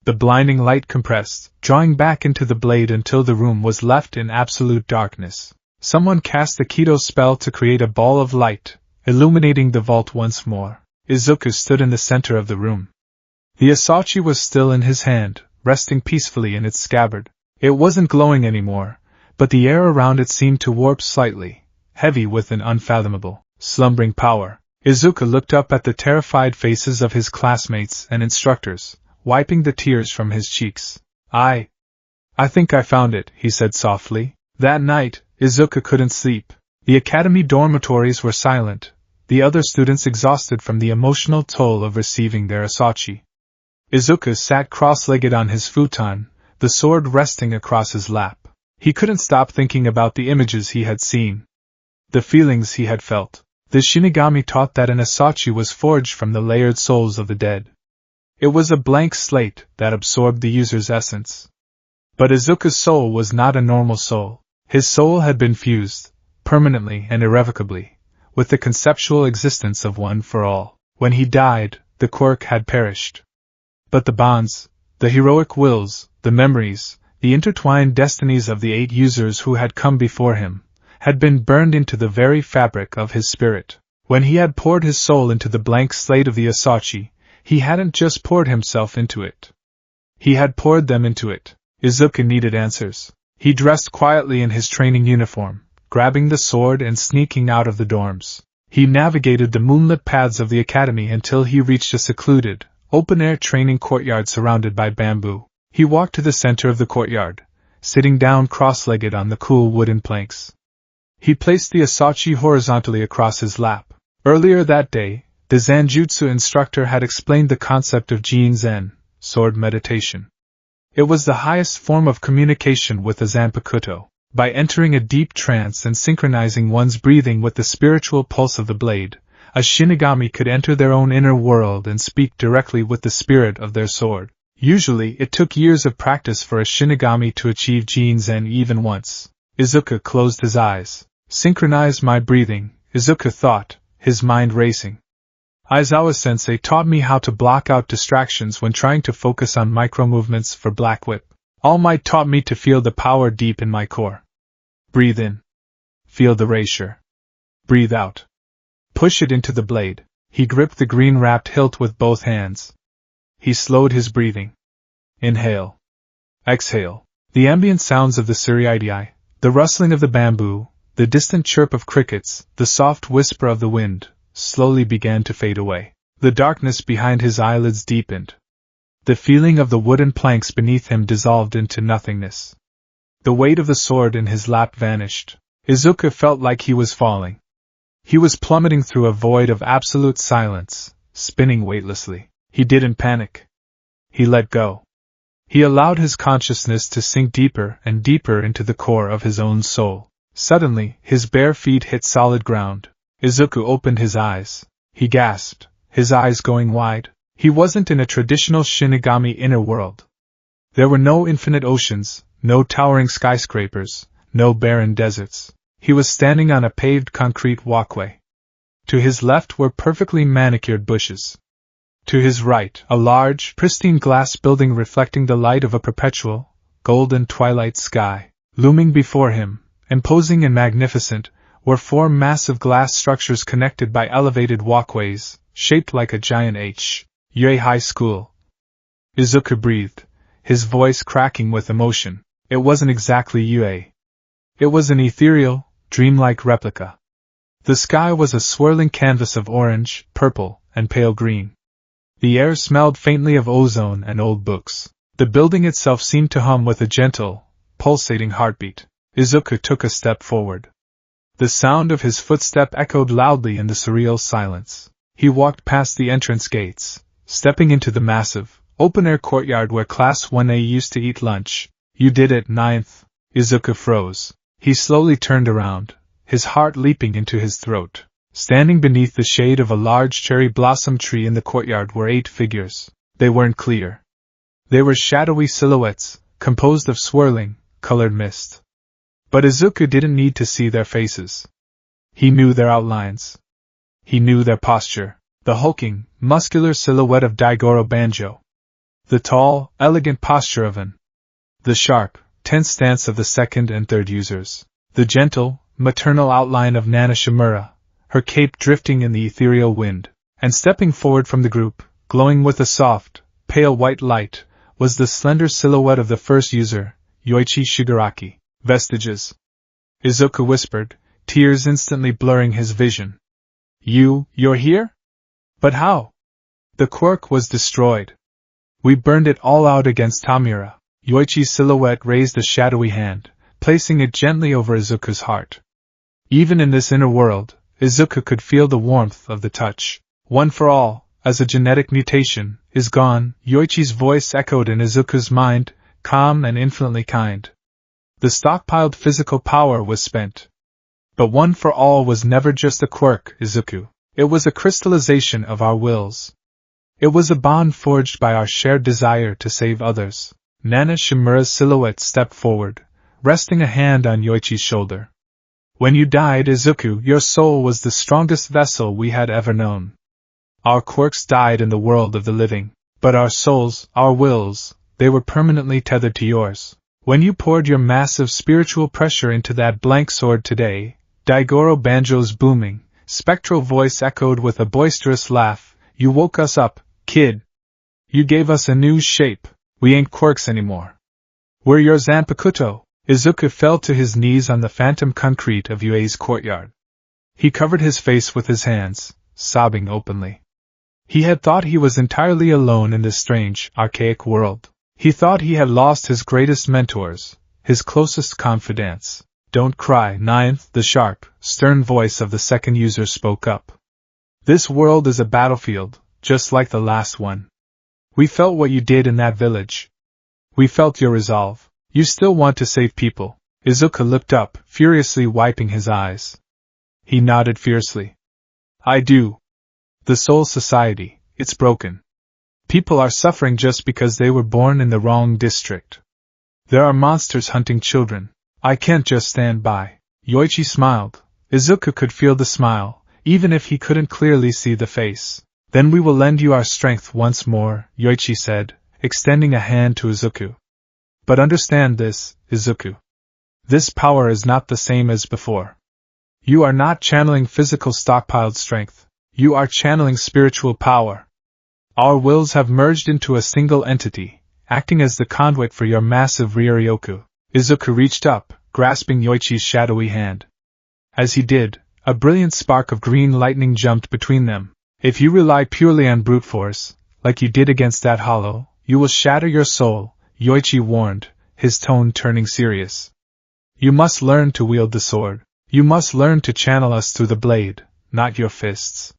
The blinding light compressed, drawing back into the blade until the room was left in absolute darkness. Someone cast the Kido spell to create a ball of light, illuminating the vault once more. Izuku stood in the center of the room. The Asachi was still in his hand, resting peacefully in its scabbard. It wasn't glowing anymore, but the air around it seemed to warp slightly, heavy with an unfathomable, slumbering power. Izuku looked up at the terrified faces of his classmates and instructors, wiping the tears from his cheeks. I think I found it, he said softly. That night, Izuku couldn't sleep. The academy dormitories were silent, the other students exhausted from the emotional toll of receiving their Asachi. Izuku sat cross-legged on his futon, the sword resting across his lap. He couldn't stop thinking about the images he had seen, the feelings he had felt. The Shinigami taught that an Asachi was forged from the layered souls of the dead. It was a blank slate that absorbed the user's essence. But Izuku's soul was not a normal soul. His soul had been fused, permanently and irrevocably, with the conceptual existence of one for all. When he died, the quirk had perished. But the bonds, the heroic wills, the memories, the intertwined destinies of the 8 users who had come before him, had been burned into the very fabric of his spirit. When he had poured his soul into the blank slate of the Asachi, he hadn't just poured himself into it. He had poured them into it. Izuku needed answers. He dressed quietly in his training uniform, grabbing the sword and sneaking out of the dorms. He navigated the moonlit paths of the academy until he reached a secluded, open-air training courtyard surrounded by bamboo. He walked to the center of the courtyard, sitting down cross-legged on the cool wooden planks. He placed the Asachi horizontally across his lap. Earlier that day, the Zanjutsu instructor had explained the concept of Jin-Zen, sword meditation. It was the highest form of communication with the Zanpakuto. By entering a deep trance and synchronizing one's breathing with the spiritual pulse of the blade, a Shinigami could enter their own inner world and speak directly with the spirit of their sword. Usually, it took years of practice for a Shinigami to achieve Jin-Zen even once. Izuku closed his eyes. Synchronize my breathing, Izuku thought, his mind racing. Aizawa-sensei taught me how to block out distractions when trying to focus on micro-movements for Black Whip. All Might taught me to feel the power deep in my core. Breathe in. Feel the erasure. Breathe out. Push it into the blade. He gripped the green-wrapped hilt with both hands. He slowed his breathing. Inhale. Exhale. The ambient sounds of the Suriidii, the rustling of the bamboo, the distant chirp of crickets, the soft whisper of the wind, slowly began to fade away. The darkness behind his eyelids deepened. The feeling of the wooden planks beneath him dissolved into nothingness. The weight of the sword in his lap vanished. Izuku felt like he was falling. He was plummeting through a void of absolute silence, spinning weightlessly. He didn't panic. He let go. He allowed his consciousness to sink deeper and deeper into the core of his own soul. Suddenly, his bare feet hit solid ground. Izuku opened his eyes. He gasped, his eyes going wide. He wasn't in a traditional Shinigami inner world. There were no infinite oceans, no towering skyscrapers, no barren deserts. He was standing on a paved concrete walkway. To his left were perfectly manicured bushes. To his right, a large, pristine glass building reflecting the light of a perpetual, golden twilight sky. Looming before him, imposing and magnificent, were 4 massive glass structures connected by elevated walkways, shaped like a giant H. Yue High School. Izuku breathed, his voice cracking with emotion. It wasn't exactly Yue. It was an ethereal, dreamlike replica. The sky was a swirling canvas of orange, purple, and pale green. The air smelled faintly of ozone and old books. The building itself seemed to hum with a gentle, pulsating heartbeat. Izuku took a step forward. The sound of his footstep echoed loudly in the surreal silence. He walked past the entrance gates, stepping into the massive, open-air courtyard where Class 1A used to eat lunch. You did it, Ninth. Izuku froze. He slowly turned around, his heart leaping into his throat. Standing beneath the shade of a large cherry blossom tree in the courtyard were 8 figures. They weren't clear. They were shadowy silhouettes, composed of swirling, colored mist. But Izuku didn't need to see their faces. He knew their outlines. He knew their posture. The hulking, muscular silhouette of Daigoro Banjo. The tall, elegant posture of An. The sharp, tense stance of the second and third users. The gentle, maternal outline of Nana Shimura, her cape drifting in the ethereal wind. And stepping forward from the group, glowing with a soft, pale white light, was the slender silhouette of the first user, Yoichi Shigaraki. Vestiges. Izuku whispered, tears instantly blurring his vision. You're here? But how? The quirk was destroyed. We burned it all out against Tamura. Yoichi's silhouette raised a shadowy hand, placing it gently over Izuku's heart. Even in this inner world, Izuku could feel the warmth of the touch. One for all, as a genetic mutation, is gone, Yoichi's voice echoed in Izuku's mind, calm and infinitely kind. The stockpiled physical power was spent. But one for all was never just a quirk, Izuku. It was a crystallization of our wills. It was a bond forged by our shared desire to save others. Nana Shimura's silhouette stepped forward, resting a hand on Yoichi's shoulder. When you died, Izuku, your soul was the strongest vessel we had ever known. Our quirks died in the world of the living, but our souls, our wills, they were permanently tethered to yours. When you poured your massive spiritual pressure into that blank sword today, Daigoro Banjo's booming, spectral voice echoed with a boisterous laugh, you woke us up, kid. You gave us a new shape. We ain't quirks anymore. We're your Zanpakuto. Izuku fell to his knees on the phantom concrete of Yue's courtyard. He covered his face with his hands, sobbing openly. He had thought he was entirely alone in this strange, archaic world. He thought he had lost his greatest mentors, his closest confidants. Don't cry, Ninth, the sharp, stern voice of the second user spoke up. This world is a battlefield, just like the last one. We felt what you did in that village. We felt your resolve. You still want to save people. Izuku looked up, furiously wiping his eyes. He nodded fiercely. I do. The Soul Society, it's broken. People are suffering just because they were born in the wrong district. There are monsters hunting children. I can't just stand by. Yoichi smiled. Izuku could feel the smile, even if he couldn't clearly see the face. Then we will lend you our strength once more, Yoichi said, extending a hand to Izuku. But understand this, Izuku. This power is not the same as before. You are not channeling physical stockpiled strength. You are channeling spiritual power. Our wills have merged into a single entity, acting as the conduit for your massive Ryoryoku. Izuku reached up, grasping Yoichi's shadowy hand. As he did, a brilliant spark of green lightning jumped between them. If you rely purely on brute force, like you did against that hollow, you will shatter your soul, Yoichi warned, his tone turning serious. You must learn to wield the sword. You must learn to channel us through the blade, not your fists.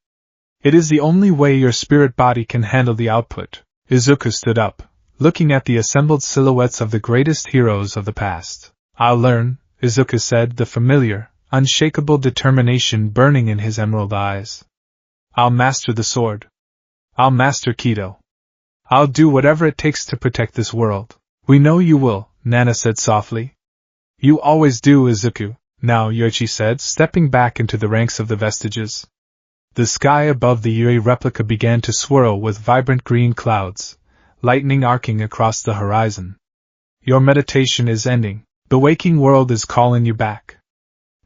It is the only way your spirit body can handle the output. Izuku stood up, looking at the assembled silhouettes of the greatest heroes of the past. I'll learn, Izuku said, the familiar, unshakable determination burning in his emerald eyes. I'll master the sword. I'll master Kido. I'll do whatever it takes to protect this world. We know you will, Nana said softly. You always do, Izuku, now Yoichi said, stepping back into the ranks of the vestiges. The sky above the Yui replica began to swirl with vibrant green clouds, lightning arcing across the horizon. Your meditation is ending. The waking world is calling you back.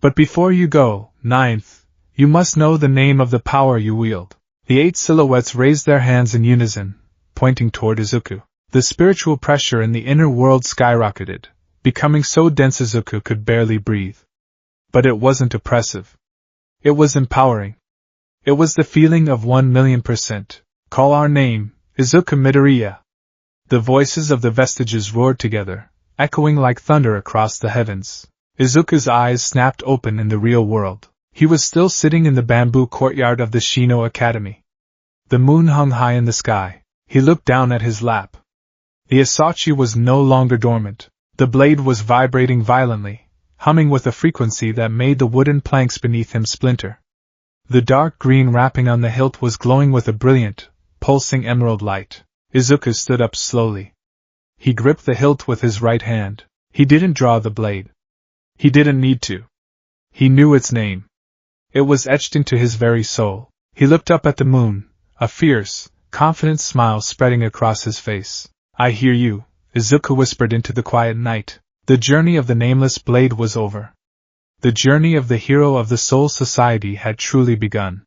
But before you go, Ninth, you must know the name of the power you wield. The 8 silhouettes raised their hands in unison, pointing toward Izuku. The spiritual pressure in the inner world skyrocketed, becoming so dense Izuku could barely breathe. But it wasn't oppressive. It was empowering. It was the feeling of 1,000,000%. Call our name, Izuku Midoriya. The voices of the vestiges roared together, echoing like thunder across the heavens. Izuku's eyes snapped open in the real world. He was still sitting in the bamboo courtyard of the Shino Academy. The moon hung high in the sky. He looked down at his lap. The Asachi was no longer dormant. The blade was vibrating violently, humming with a frequency that made the wooden planks beneath him splinter. The dark green wrapping on the hilt was glowing with a brilliant, pulsing emerald light. Izuku stood up slowly. He gripped the hilt with his right hand. He didn't draw the blade. He didn't need to. He knew its name. It was etched into his very soul. He looked up at the moon, a fierce, confident smile spreading across his face. I hear you, Izuku whispered into the quiet night. The journey of the nameless blade was over. The journey of the hero of the Soul Society had truly begun.